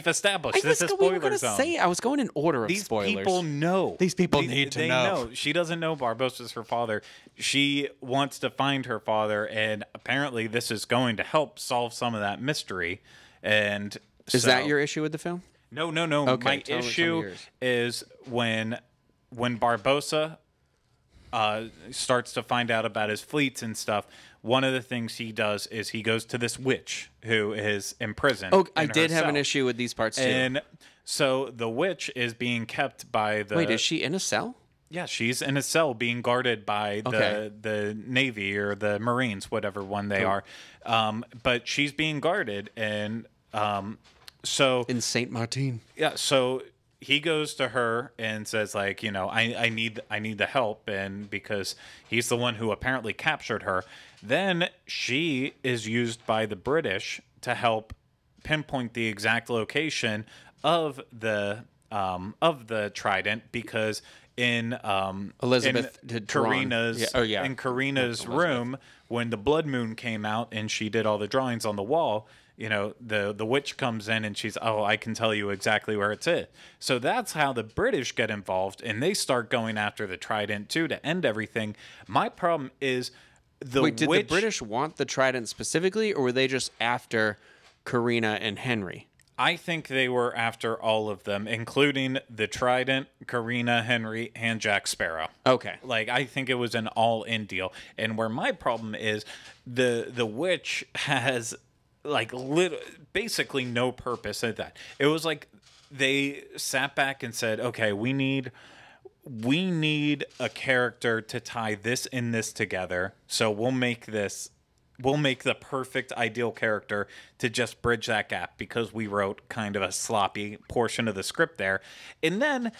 established this is spoiler zone. I was going in order of These spoilers. people know. These people need to know. She doesn't know Barbossa's her father. She wants to find her father, and apparently this is going to help solve some of that mystery. And Is that your issue with the film? No. Okay, My tell me some issue of yours. is when Barbossa starts to find out about his fleets and stuff. One of the things he does is he goes to this witch who is imprisoned. Oh, I did her have an cell. issue with these parts too. And so the witch is being kept by the... Wait, is she in a cell? Yeah, she's in a cell being guarded by the Navy or the Marines, whatever one they are. But she's being guarded, and so... In Saint Martin. Yeah, so he goes to her and says, like, I need the help, and because he's the one who apparently captured her. Then she is used by the British to help pinpoint the exact location of the trident, because in Elizabeth in did drawn. Karina's in Karina's room when the blood moon came out and she did all the drawings on the wall. You know, the witch comes in and she's, oh, I can tell you exactly where it's at. So that's how the British get involved, and they start going after the Trident too to end everything. My problem is Wait, did the British want the Trident specifically, or were they just after Karina and Henry? I think they were after all of them, including the Trident, Karina, Henry, and Jack Sparrow. Okay. Like, I think it was an all-in deal. And where my problem is, the witch has, like, basically no purpose at that. It was like they sat back and said, okay, we need a character to tie this and this together, so we'll make the perfect ideal character to just bridge that gap, because we wrote kind of a sloppy portion of the script there. And then,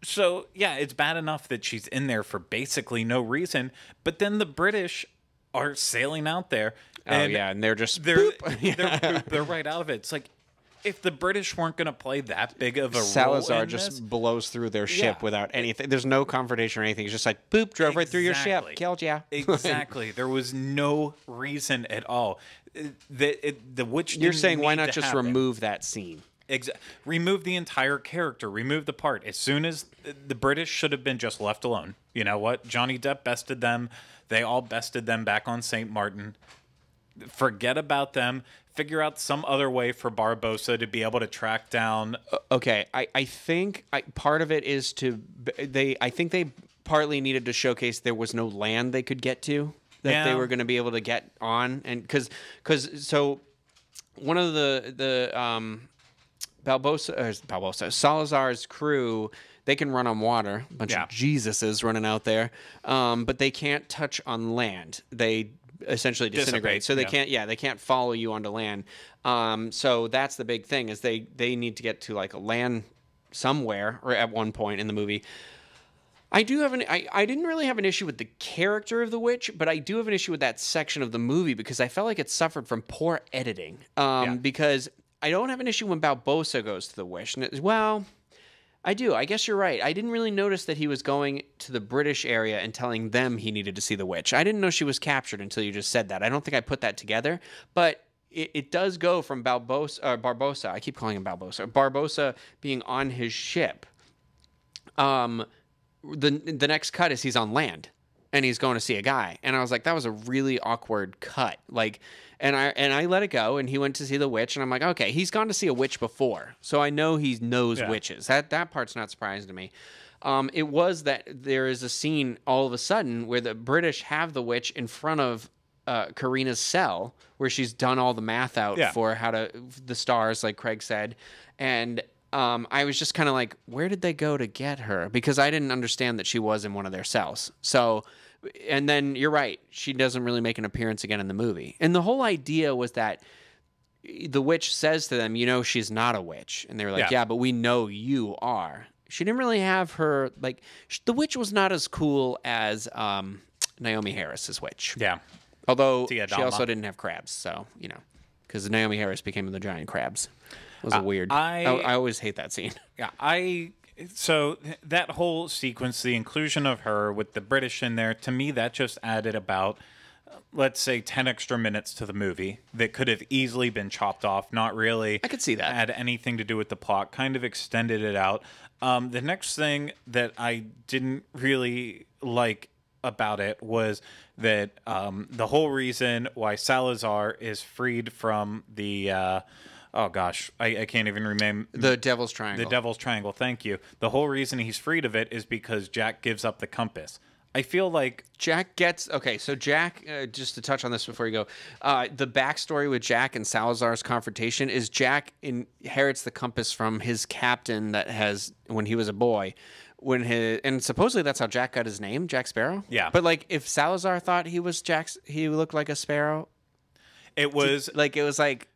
so yeah, it's bad enough that she's in there for basically no reason, but then the British are sailing out there. And and they're just they're right out of it. It's like, if the British weren't going to play that big of a role Salazar in just this, blows through their ship without anything. There's no confrontation or anything. It's just like, boop, drove right through your ship. Killed ya. Exactly. There was no reason at all. The witch You're didn't saying why need not to just happen. remove that scene? Remove the entire character. Remove the part. As soon as the British should have been just left alone. You know what? Johnny Depp bested them. They all bested them back on St. Martin. Forget about them. Figure out some other way for Barbossa to be able to track down. Okay, I think part of it is I think they partly needed to showcase there was no land they could get to that they were going to be able to get on, and because so one of the Salazar's crew, they can run on water, a bunch of Jesuses running out there, but they can't touch on land. They essentially disintegrate, so they can't follow you onto land. So that's the big thing, is they need to get to like a land somewhere, or at one point in the movie. I didn't really have an issue with the character of the witch, but I do have an issue with that section of the movie, because I felt like it suffered from poor editing. Because I don't have an issue when Barbossa goes to the witch, and well, I do. I guess you're right. I didn't really notice that he was going to the British area and telling them he needed to see the witch. I didn't know she was captured until you just said that. I don't think I put that together, but it does go from Barbossa. I keep calling him Barbossa being on his ship. The next cut is he's on land and he's going to see a guy, and I was like, that was a really awkward cut. Like, and I let it go, and he went to see the witch, and I'm like, okay, he's gone to see a witch before, so I know he knows witches. That part's not surprising to me. It was that there is a scene all of a sudden where the British have the witch in front of Karina's cell, where she's done all the math out for the stars, like Craig said, and I was just kind of like, where did they go to get her? Because I didn't understand that she was in one of their cells. So, and then you're right, she doesn't really make an appearance again in the movie. And the whole idea was that the witch says to them, you know, she's not a witch. And they were like, yeah, but we know you are. She didn't really have her, like, the witch was not as cool as Naomi Harris's witch. Yeah. Although she also didn't have crabs, so, you know, because Naomi Harris became the giant crabs. It was weird. I always hate that scene. Yeah, so that whole sequence, the inclusion of her with the British in there, to me, that just added about, let's say, 10 extra minutes to the movie that could have easily been chopped off. Not really. I could see that. Had anything to do with the plot. Kind of extended it out. The next thing that I didn't really like about it was that the whole reason why Salazar is freed from the oh gosh, I can't even remember. The Devil's Triangle. The Devil's Triangle, thank you. The whole reason he's freed of it is because Jack gives up the compass. I feel like Jack gets... Okay, so Jack, just to touch on this before you go, the backstory with Jack and Salazar's confrontation is Jack inherits the compass from his captain that has, when he was a boy, and supposedly that's how Jack got his name, Jack Sparrow? Yeah. But like, if Salazar thought he looked like a sparrow... It was like,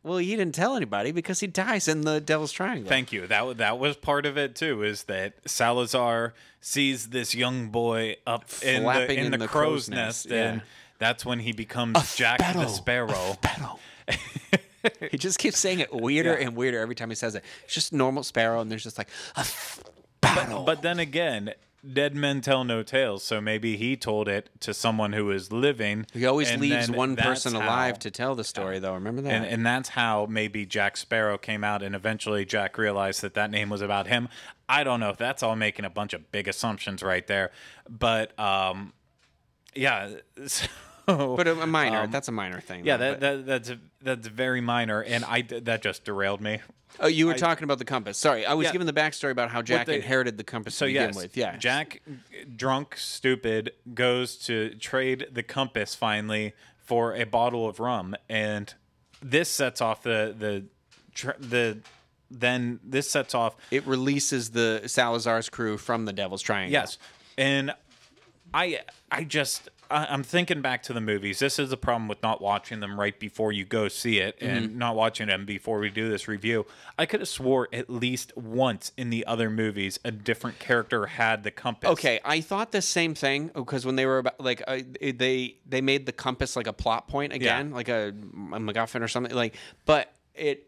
well, you didn't tell anybody because he dies in the Devil's Triangle. Thank you. That was part of it too, is that Salazar sees this young boy up in the crow's nest, and that's when he becomes Jack the Sparrow. He just keeps saying it weirder and weirder every time he says it. It's just normal sparrow, and there's just like a sparrow. But then again, dead men tell no tales, so maybe he told it to someone who is living. He always and leaves then one that's person how- alive to tell the story, though. Remember that? And that's how maybe Jack Sparrow came out, and eventually Jack realized that that name was about him. I don't know if that's all making a bunch of big assumptions right there, but yeah. So, but a minor. That's a minor thing. yeah, though, that's very minor, and that just derailed me. Oh, you were talking about the compass. Sorry, I was Yeah. giving the backstory about how Jack inherited the compass to begin with. Yeah, Jack, drunk, stupid, goes to trade the compass finally for a bottle of rum, and this sets off this sets off. it releases the Salazar's crew from the Devil's Triangle. Yes, and I'm thinking back to the movies. This is the problem with not watching them right before you go see it and not watching them before we do this review. I could have swore at least once in the other movies a different character had the compass. Okay, I thought the same thing because when they were about they made the compass like a plot point again, like a MacGuffin or something like. But it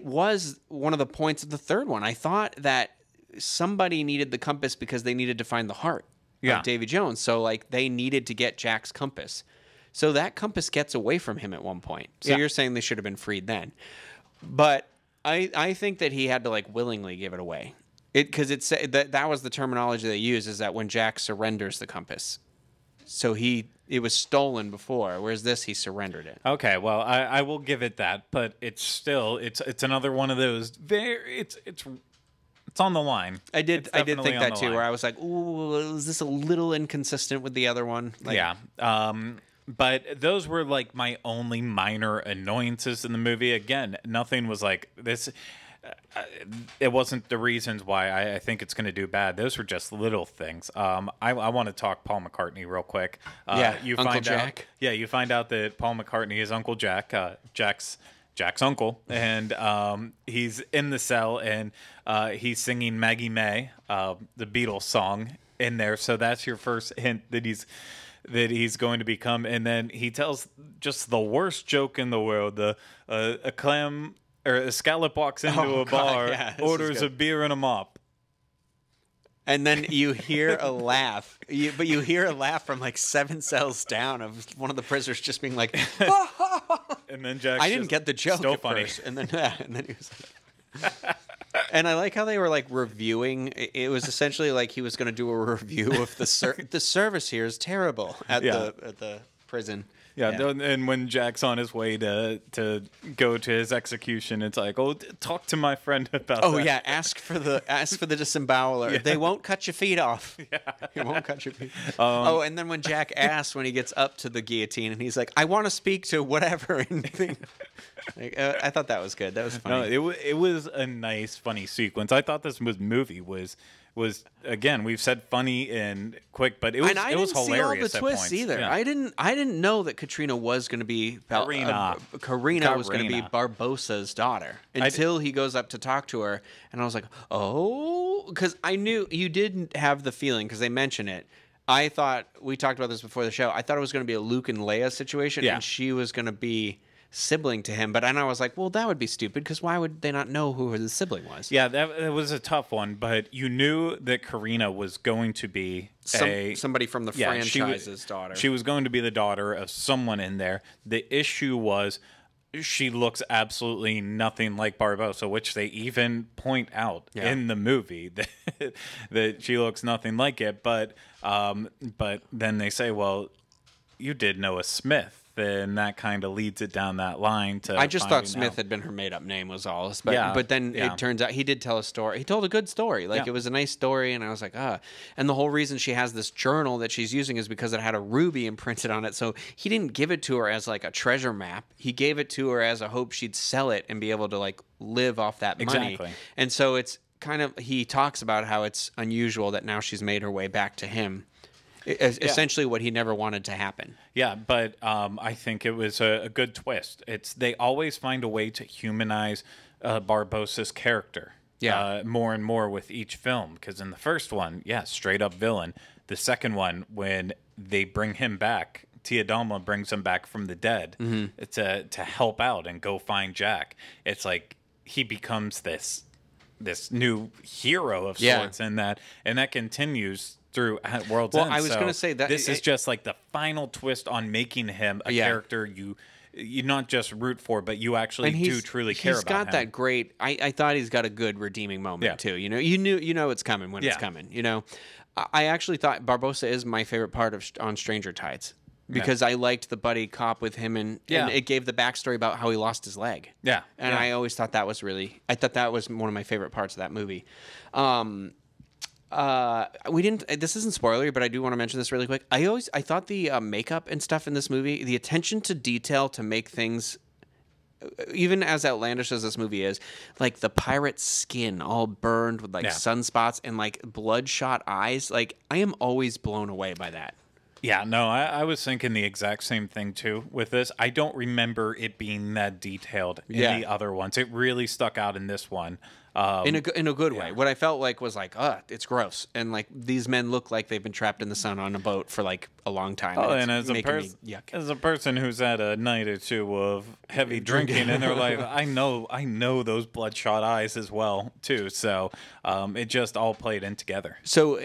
was one of the points of the third one. I thought that somebody needed the compass because they needed to find the heart of Davy Jones. So like they needed to get Jack's compass. So that compass gets away from him at one point. So you're saying they should have been freed then. But I think that he had to like willingly give it away. Because that was the terminology they used, is that when Jack surrenders the compass. So it was stolen before, whereas this he surrendered it. Okay, well I will give it that, but it's still it's another one of those it's on the line. I did think that too, line. where I was like, "Ooh, is this a little inconsistent with the other one?" Like, yeah. But those were like my only minor annoyances in the movie. Again, nothing was like this. It wasn't the reasons why I think it's going to do bad. Those were just little things. I want to talk Paul McCartney real quick. You Uncle find Jack. You find out that Paul McCartney is Uncle Jack, Jack's uncle, and he's in the cell, and he's singing Maggie May, the Beatles song, in there. So that's your first hint that he's going to become. And then he tells just the worst joke in the world. A clam or a scallop walks into a bar, orders a beer and a mop. And then you hear a laugh, but you hear a laugh from like 7 cells down of one of the prisoners just being like, and then Jack's I didn't get the joke still at funny. first. And then he was like, and I like how they were like reviewing. It was essentially like he was going to do a review of the service here is terrible at the prison. Yeah, and when Jack's on his way to go to his execution, it's like, oh, talk to my friend about that. Oh yeah, ask for the disemboweler. They won't cut your feet off. Yeah, they won't cut your feet. And then when Jack asks when he gets up to the guillotine, and he's like, I want to speak to whatever. And I thought that was good. That was funny. No, it was a nice, funny sequence. I thought this movie was again, we've said funny and quick, but it was hilarious. See all the twists either. Yeah. I didn't know that Katrina was going to be Karina was going to be Barbossa's daughter until he goes up to talk to her, and I was like, oh, because I knew you didn't have the feeling because they mention it. I thought we talked about this before the show. I thought it was going to be a Luke and Leia situation, and she was going to be sibling to him, but I was like, well, that would be stupid because why would they not know who his sibling was? Yeah, that was a tough one, but you knew that Karina was going to be somebody from the franchise's daughter. She was going to be the daughter of someone in there. The issue was she looks absolutely nothing like Barbossa, which they even point out in the movie that she looks nothing like it. But then they say, well, you did Noah Smith. And that kind of leads it down that line to. I just thought Smith had been her made-up name was all, but then it turns out he did tell a story. He told a good story, it was a nice story, and I was like, And the whole reason she has this journal that she's using is because it had a ruby imprinted on it. So he didn't give it to her as like a treasure map. He gave it to her as a hope she'd sell it and be able to like live off that money. Exactly. And so it's kind of he talks about how it's unusual that now she's made her way back to him. Essentially what he never wanted to happen. Yeah, but I think it was a good twist. They always find a way to humanize Barbossa's character more and more with each film. Because in the first one, straight up villain. The second one, when they bring him back, Tia Dalma brings him back from the dead to help out and go find Jack. It's like he becomes this this new hero of Yeah. sorts, and that continues through at World's Well, End. I was going to say that this is just like the final twist on making him a character you not just root for, but you actually do truly care about him. He's got that great. I thought he's got a good redeeming moment too. You know it's coming when it's coming. You know, I actually thought Barbosa is my favorite part of on Stranger Tides. Because I liked the buddy cop with him, and it gave the backstory about how he lost his leg. Yeah, and I always thought that was I thought that was one of my favorite parts of that movie. We didn't. This isn't spoilery, but I do want to mention this really quick. I thought the makeup and stuff in this movie, the attention to detail to make things, even as outlandish as this movie is, like the pirate's skin all burned with like sunspots and like bloodshot eyes. Like I am always blown away by that. Yeah, no, I was thinking the exact same thing too with this. I don't remember it being that detailed in the other ones. It really stuck out in this one. In a good way. What I felt like was like, it's gross. And like these men look like they've been trapped in the sun on a boat for like a long time. Oh, and as a person who's had a night or two of heavy drinking in their life, I know those bloodshot eyes as well too. So it just all played in together. So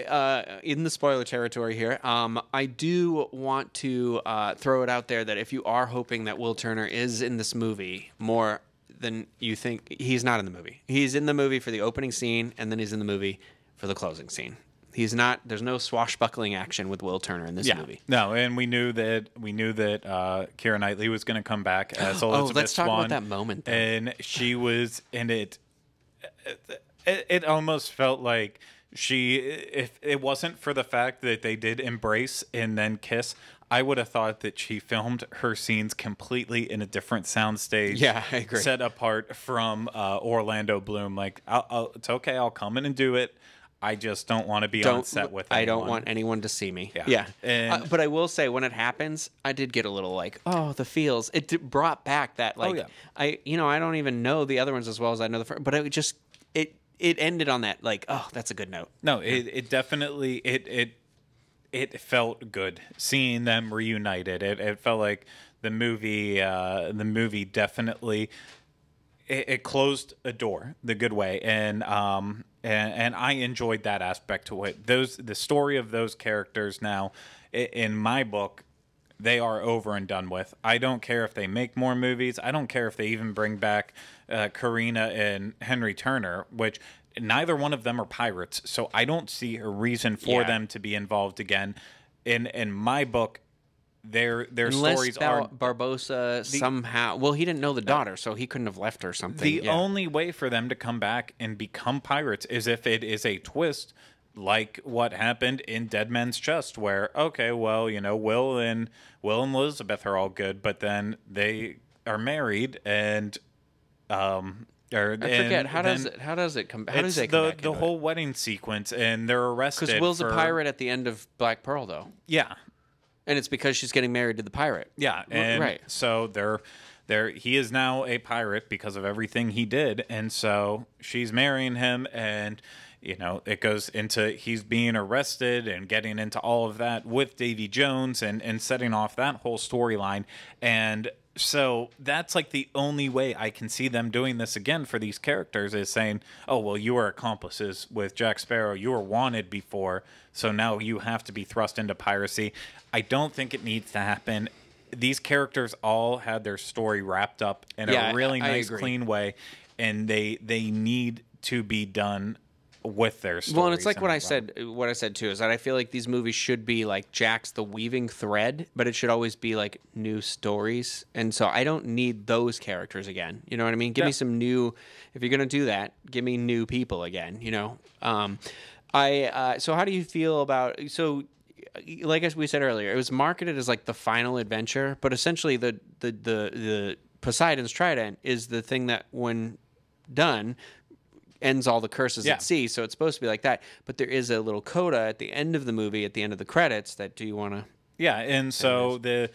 in the spoiler territory here, I do want to throw it out there that if you are hoping that Will Turner is in this movie more than you think, he's not in the movie. He's in the movie for the opening scene, and then he's in the movie for the closing scene. He's not. There's no swashbuckling action with Will Turner in this movie. No, and we knew that Keira Knightley was going to come back as Elizabeth let's talk Swann, about that moment. Though. And she was in it. It almost felt like if it wasn't for the fact that they did embrace and then kiss, I would have thought that she filmed her scenes completely in a different soundstage. Yeah, I agree. Set apart from Orlando Bloom. Like, it's okay, I'll come in and do it. I just don't want to be on set with anyone. I don't want anyone to see me. Yeah. But I will say, when it happens, I did get a little like, the feels. It brought back that like, I don't even know the other ones as well as I know the first, but it ended on that like, that's a good note. No, it definitely it felt good seeing them reunited. It felt like the movie definitely it closed a door the good way, and I enjoyed that aspect to it. The story of those characters now, in my book, they are over and done with. I don't care if they make more movies. I don't care if they even bring back Karina and Henry Turner, which neither one of them are pirates, so I don't see a reason for them to be involved again. In my book, their stories are Barbosa somehow. Well, he didn't know the daughter, so he couldn't have left her something. The only way for them to come back and become pirates is if it is a twist, like what happened in Dead Man's Chest, where Will and Elizabeth are all good, but then they are married and I forget how does it come? How does it come back? The whole wedding sequence, and they're arrested because Will's a pirate at the end of Black Pearl, though. Yeah, and it's because she's getting married to the pirate. Yeah, and right. So he is now a pirate because of everything he did, and so she's marrying him, and it goes into he's being arrested and getting into all of that with Davy Jones and setting off that whole storyline. And so that's like the only way I can see them doing this again for these characters is saying, oh, well, you were accomplices with Jack Sparrow. You were wanted before, so now you have to be thrust into piracy. I don't think it needs to happen. These characters all had their story wrapped up in a really nice, clean way, and they need to be done with their stories. Well, and it's like what I said too, is that I feel like these movies should be like Jack's the weaving thread, but it should always be like new stories. And so I don't need those characters again. You know what I mean? Give me some new, if you're going to do that, give me new people again, so how do you feel about, like as we said earlier, it was marketed as like the final adventure, but essentially the Poseidon's Trident is the thing that when done ends all the curses at sea, so it's supposed to be like that. But there is a little coda at the end of the movie, at the end of the credits, that do you want to... Yeah, and so the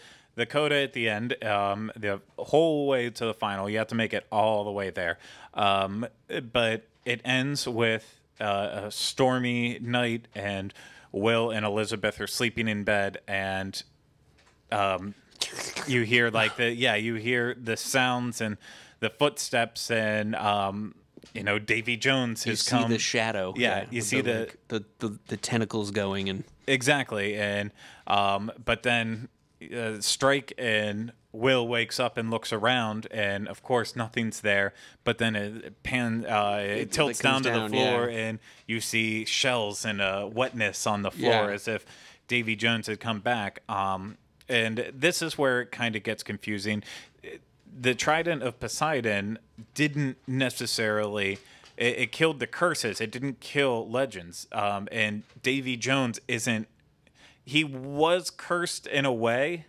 coda at the end, the whole way to the final, you have to make it all the way there. But it ends with a stormy night, and Will and Elizabeth are sleeping in bed, and you hear like you hear the sounds and the footsteps, and Davy Jones has see come. the shadow. Yeah, you with see the tentacles going and exactly, and but then Strike and Will wakes up and looks around, and of course nothing's there. But then it tilts down to the floor, and you see shells and wetness on the floor as if Davy Jones had come back. And this is where it kind of gets confusing. The Trident of Poseidon didn't necessarily. It killed the curses. It didn't kill legends. And Davy Jones isn't. He was cursed in a way,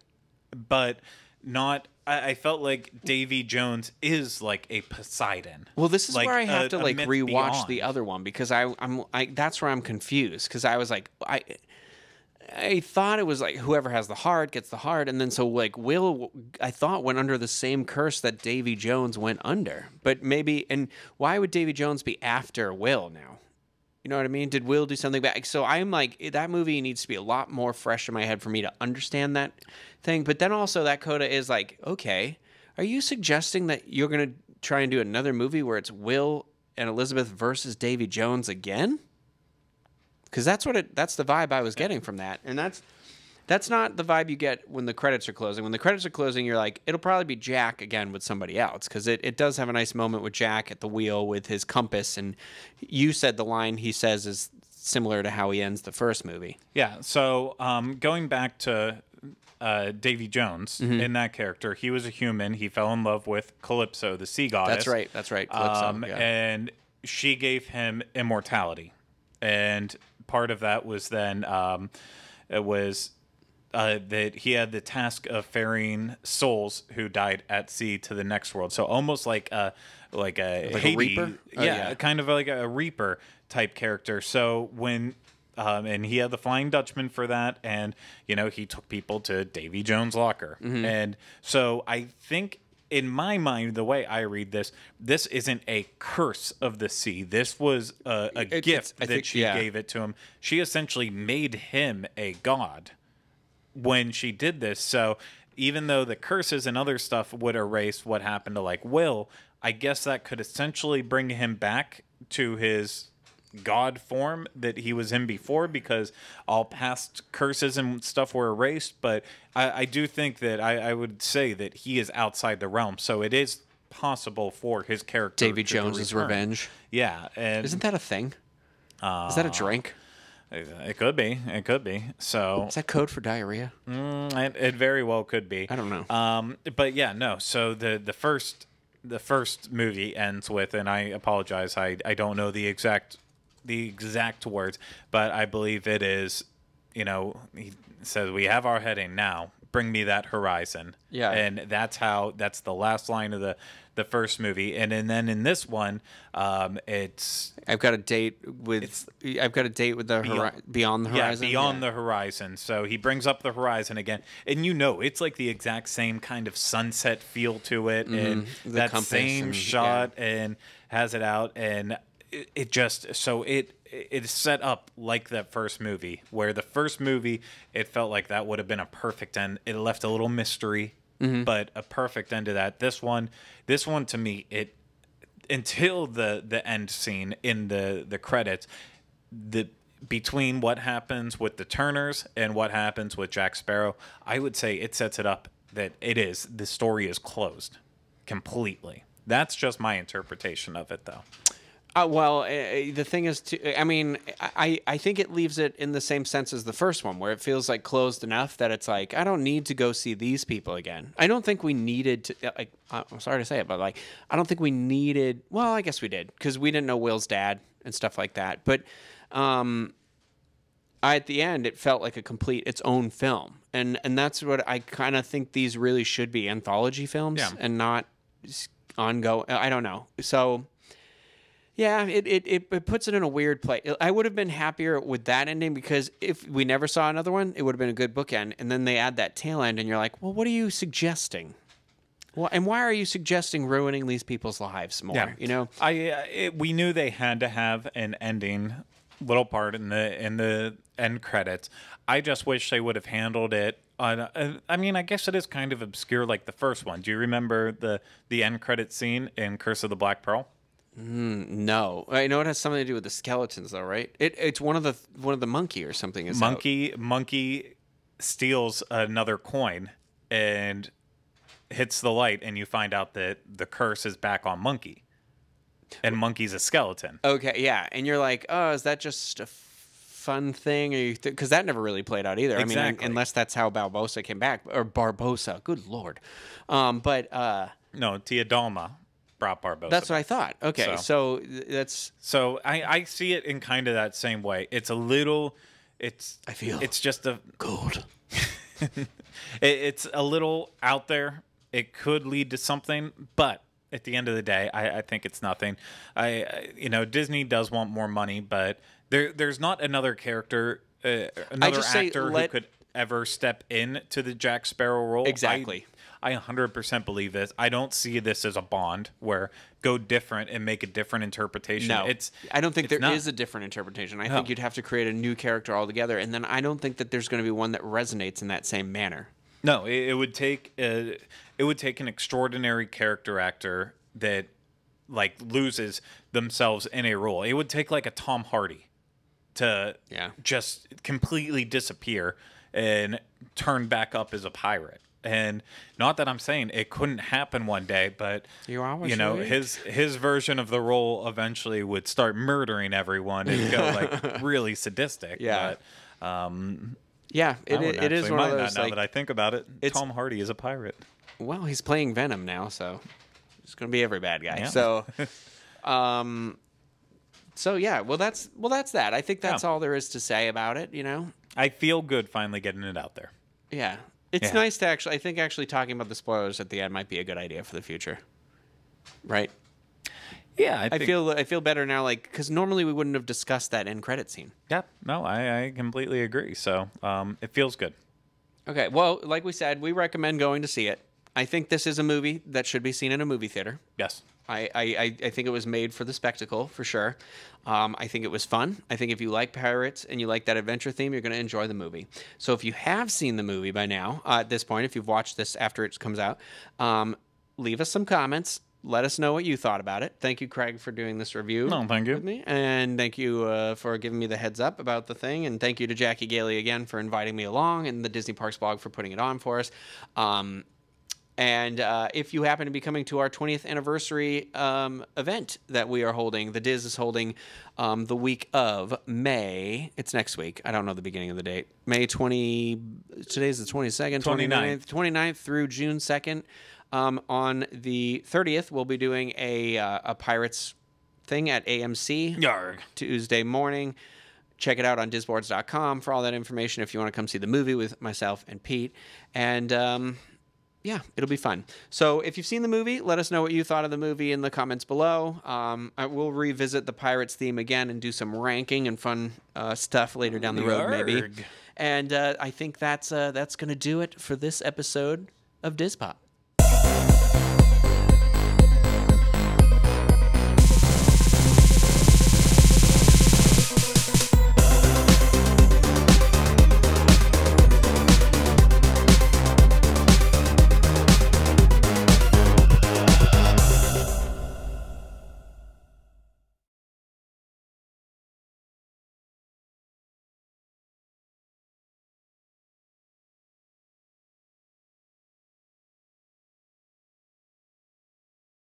but not. I felt like Davy Jones is like a Poseidon. Well, this is like where I have to like rewatch beyond. the other one because I'm that's where I'm confused because I was like I thought it was like whoever has the heart gets the heart, and then so like Will, I thought went under the same curse that Davy Jones went under, but maybe. And why would Davy Jones be after Will now? You know what I mean? Did Will do something bad? So I'm like, that movie needs to be a lot more fresh in my head for me to understand that thing. But then also that coda is like, okay, are you suggesting that you're gonna try and do another movie where it's Will and Elizabeth versus Davy Jones again? Because that's the vibe I was getting from that, and that's not the vibe you get when the credits are closing. When the credits are closing, you're like, it'll probably be Jack again with somebody else, because it does have a nice moment with Jack at the wheel with his compass, and you said the line he says is similar to how he ends the first movie. Yeah. So going back to Davy Jones in that character, he was a human. He fell in love with Calypso, the sea goddess. That's right. Calypso. And she gave him immortality, and part of that was then it was that he had the task of ferrying souls who died at sea to the next world. So almost like a Haiti, a reaper, kind of like a reaper type character. So when and he had the Flying Dutchman for that, and he took people to Davy Jones' locker, and so I think. In my mind, the way I read this isn't a curse of the sea. This was a gift that she gave it to him. She essentially made him a god when she did this. So even though the curses and other stuff would erase what happened to like Will, I guess that could essentially bring him back to his god form that he was in before, because all past curses and stuff were erased. But I do think that I would say that he is outside the realm, so it is possible for his character Davy Jones's revenge. Yeah, and isn't that a thing? Is that a drink? It could be. So is that code for diarrhea? It very well could be. I don't know. But yeah, no. So the first movie ends with, and I apologize, I don't know the exact words, but I believe it is, he says, "We have our heading now. Bring me that horizon." Yeah. And that's the last line of the first movie. And then in this one, it's I've got a date with the beyond the horizon. Yeah, beyond the horizon. So he brings up the horizon again, and it's like the exact same kind of sunset feel to it, and that same shot, and has it out, and it just so it's set up like that first movie, where the first movie, it felt like that would have been a perfect end. It left a little mystery, but a perfect end to that. This one to me, it until the end scene in the credits, between what happens with the Turners and what happens with Jack Sparrow, I would say it sets it up that the story is closed completely. That's just my interpretation of it, though. The thing is, I think it leaves it in the same sense as the first one, where it feels like closed enough that it's like, I don't need to go see these people again. I don't think we needed to, I'm sorry to say it, but I don't think we needed, well, I guess we did, because we didn't know Will's dad and stuff like that. But at the end, it felt like its own film. And that's what I kind of think these really should be anthology films and not ongoing. I don't know. So... yeah, it puts it in a weird place. I would have been happier with that ending, because if we never saw another one, it would have been a good bookend. And then they add that tail end, and you're like, well, what are you suggesting? Well, and why are you suggesting ruining these people's lives more? Yeah. We knew they had to have an ending little part in the end credits. I just wish they would have handled it. I guess it is kind of obscure, like the first one. Do you remember the end credit scene in Curse of the Black Pearl? No, I know it has something to do with the skeletons, though, right? It's one of the monkey or something. Is out. Monkey steals another coin and hits the light, and you find out that the curse is back on Monkey, and Monkey's a skeleton. Okay, yeah, and you're like, oh, is that just a fun thing? Or because that never really played out either. Exactly. I mean, unless that's how Barbosa came back, or Barbosa. Good lord. No, Tia Dalma brought Barbosa. That's what I thought. Okay, so that's so I see it in kind of that same way. It's a little. I feel it's just a cold. It's a little out there. It could lead to something, but at the end of the day, I think it's nothing. Disney does want more money, but there's not another character, another actor who could ever step into the Jack Sparrow role. Exactly. I 100% believe this. I don't see this as a Bond where go different and make a different interpretation. No, I don't think there is a different interpretation. I think you'd have to create a new character altogether, and then I don't think that there's going to be one that resonates in that same manner. No, it would take an extraordinary character actor that loses themselves in a role. It would take like a Tom Hardy to just completely disappear and turn back up as a pirate. And not that I'm saying it couldn't happen one day, but his version of the role eventually would start murdering everyone and go really sadistic. Yeah. But, it is one of those. Now that I think about it, Tom Hardy is a pirate. Well, he's playing Venom now, so it's going to be every bad guy. Yeah. So yeah. Well, that's that. I think that's all there is to say about it. I feel good finally getting it out there. Yeah. It's nice to I think talking about the spoilers at the end might be a good idea for the future. Right? Yeah, I feel better now, because normally we wouldn't have discussed that end credit scene. Yeah, no, I completely agree. So it feels good. Okay, well, like we said, we recommend going to see it. I think this is a movie that should be seen in a movie theater. Yes. I think it was made for the spectacle, for sure. I think it was fun. I think if you like pirates and you like that adventure theme, you're going to enjoy the movie. So if you have seen the movie by now, at this point, if you've watched this after it comes out, leave us some comments. Let us know what you thought about it. Thank you, Craig, for doing this review. No, thank you. With me. And thank you for giving me the heads up about the thing. And thank you to Jackie Gailey again for inviting me along, and the Disney Parks blog for putting it on for us. And if you happen to be coming to our 20th anniversary event that we are holding, the DIS is holding the week of May. It's next week. I don't know the beginning of the date. May 20. Today's the 22nd, 29th through June 2nd. On the 30th, we'll be doing a Pirates thing at AMC. Yarg. Tuesday morning. Check it out on disboards.com for all that information if you want to come see the movie with myself and Pete. And yeah, it'll be fun. So if you've seen the movie, let us know what you thought of the movie in the comments below. I will revisit the Pirates theme again and do some ranking and fun stuff later down the road, maybe. And I think that's going to do it for this episode of DIS Pop.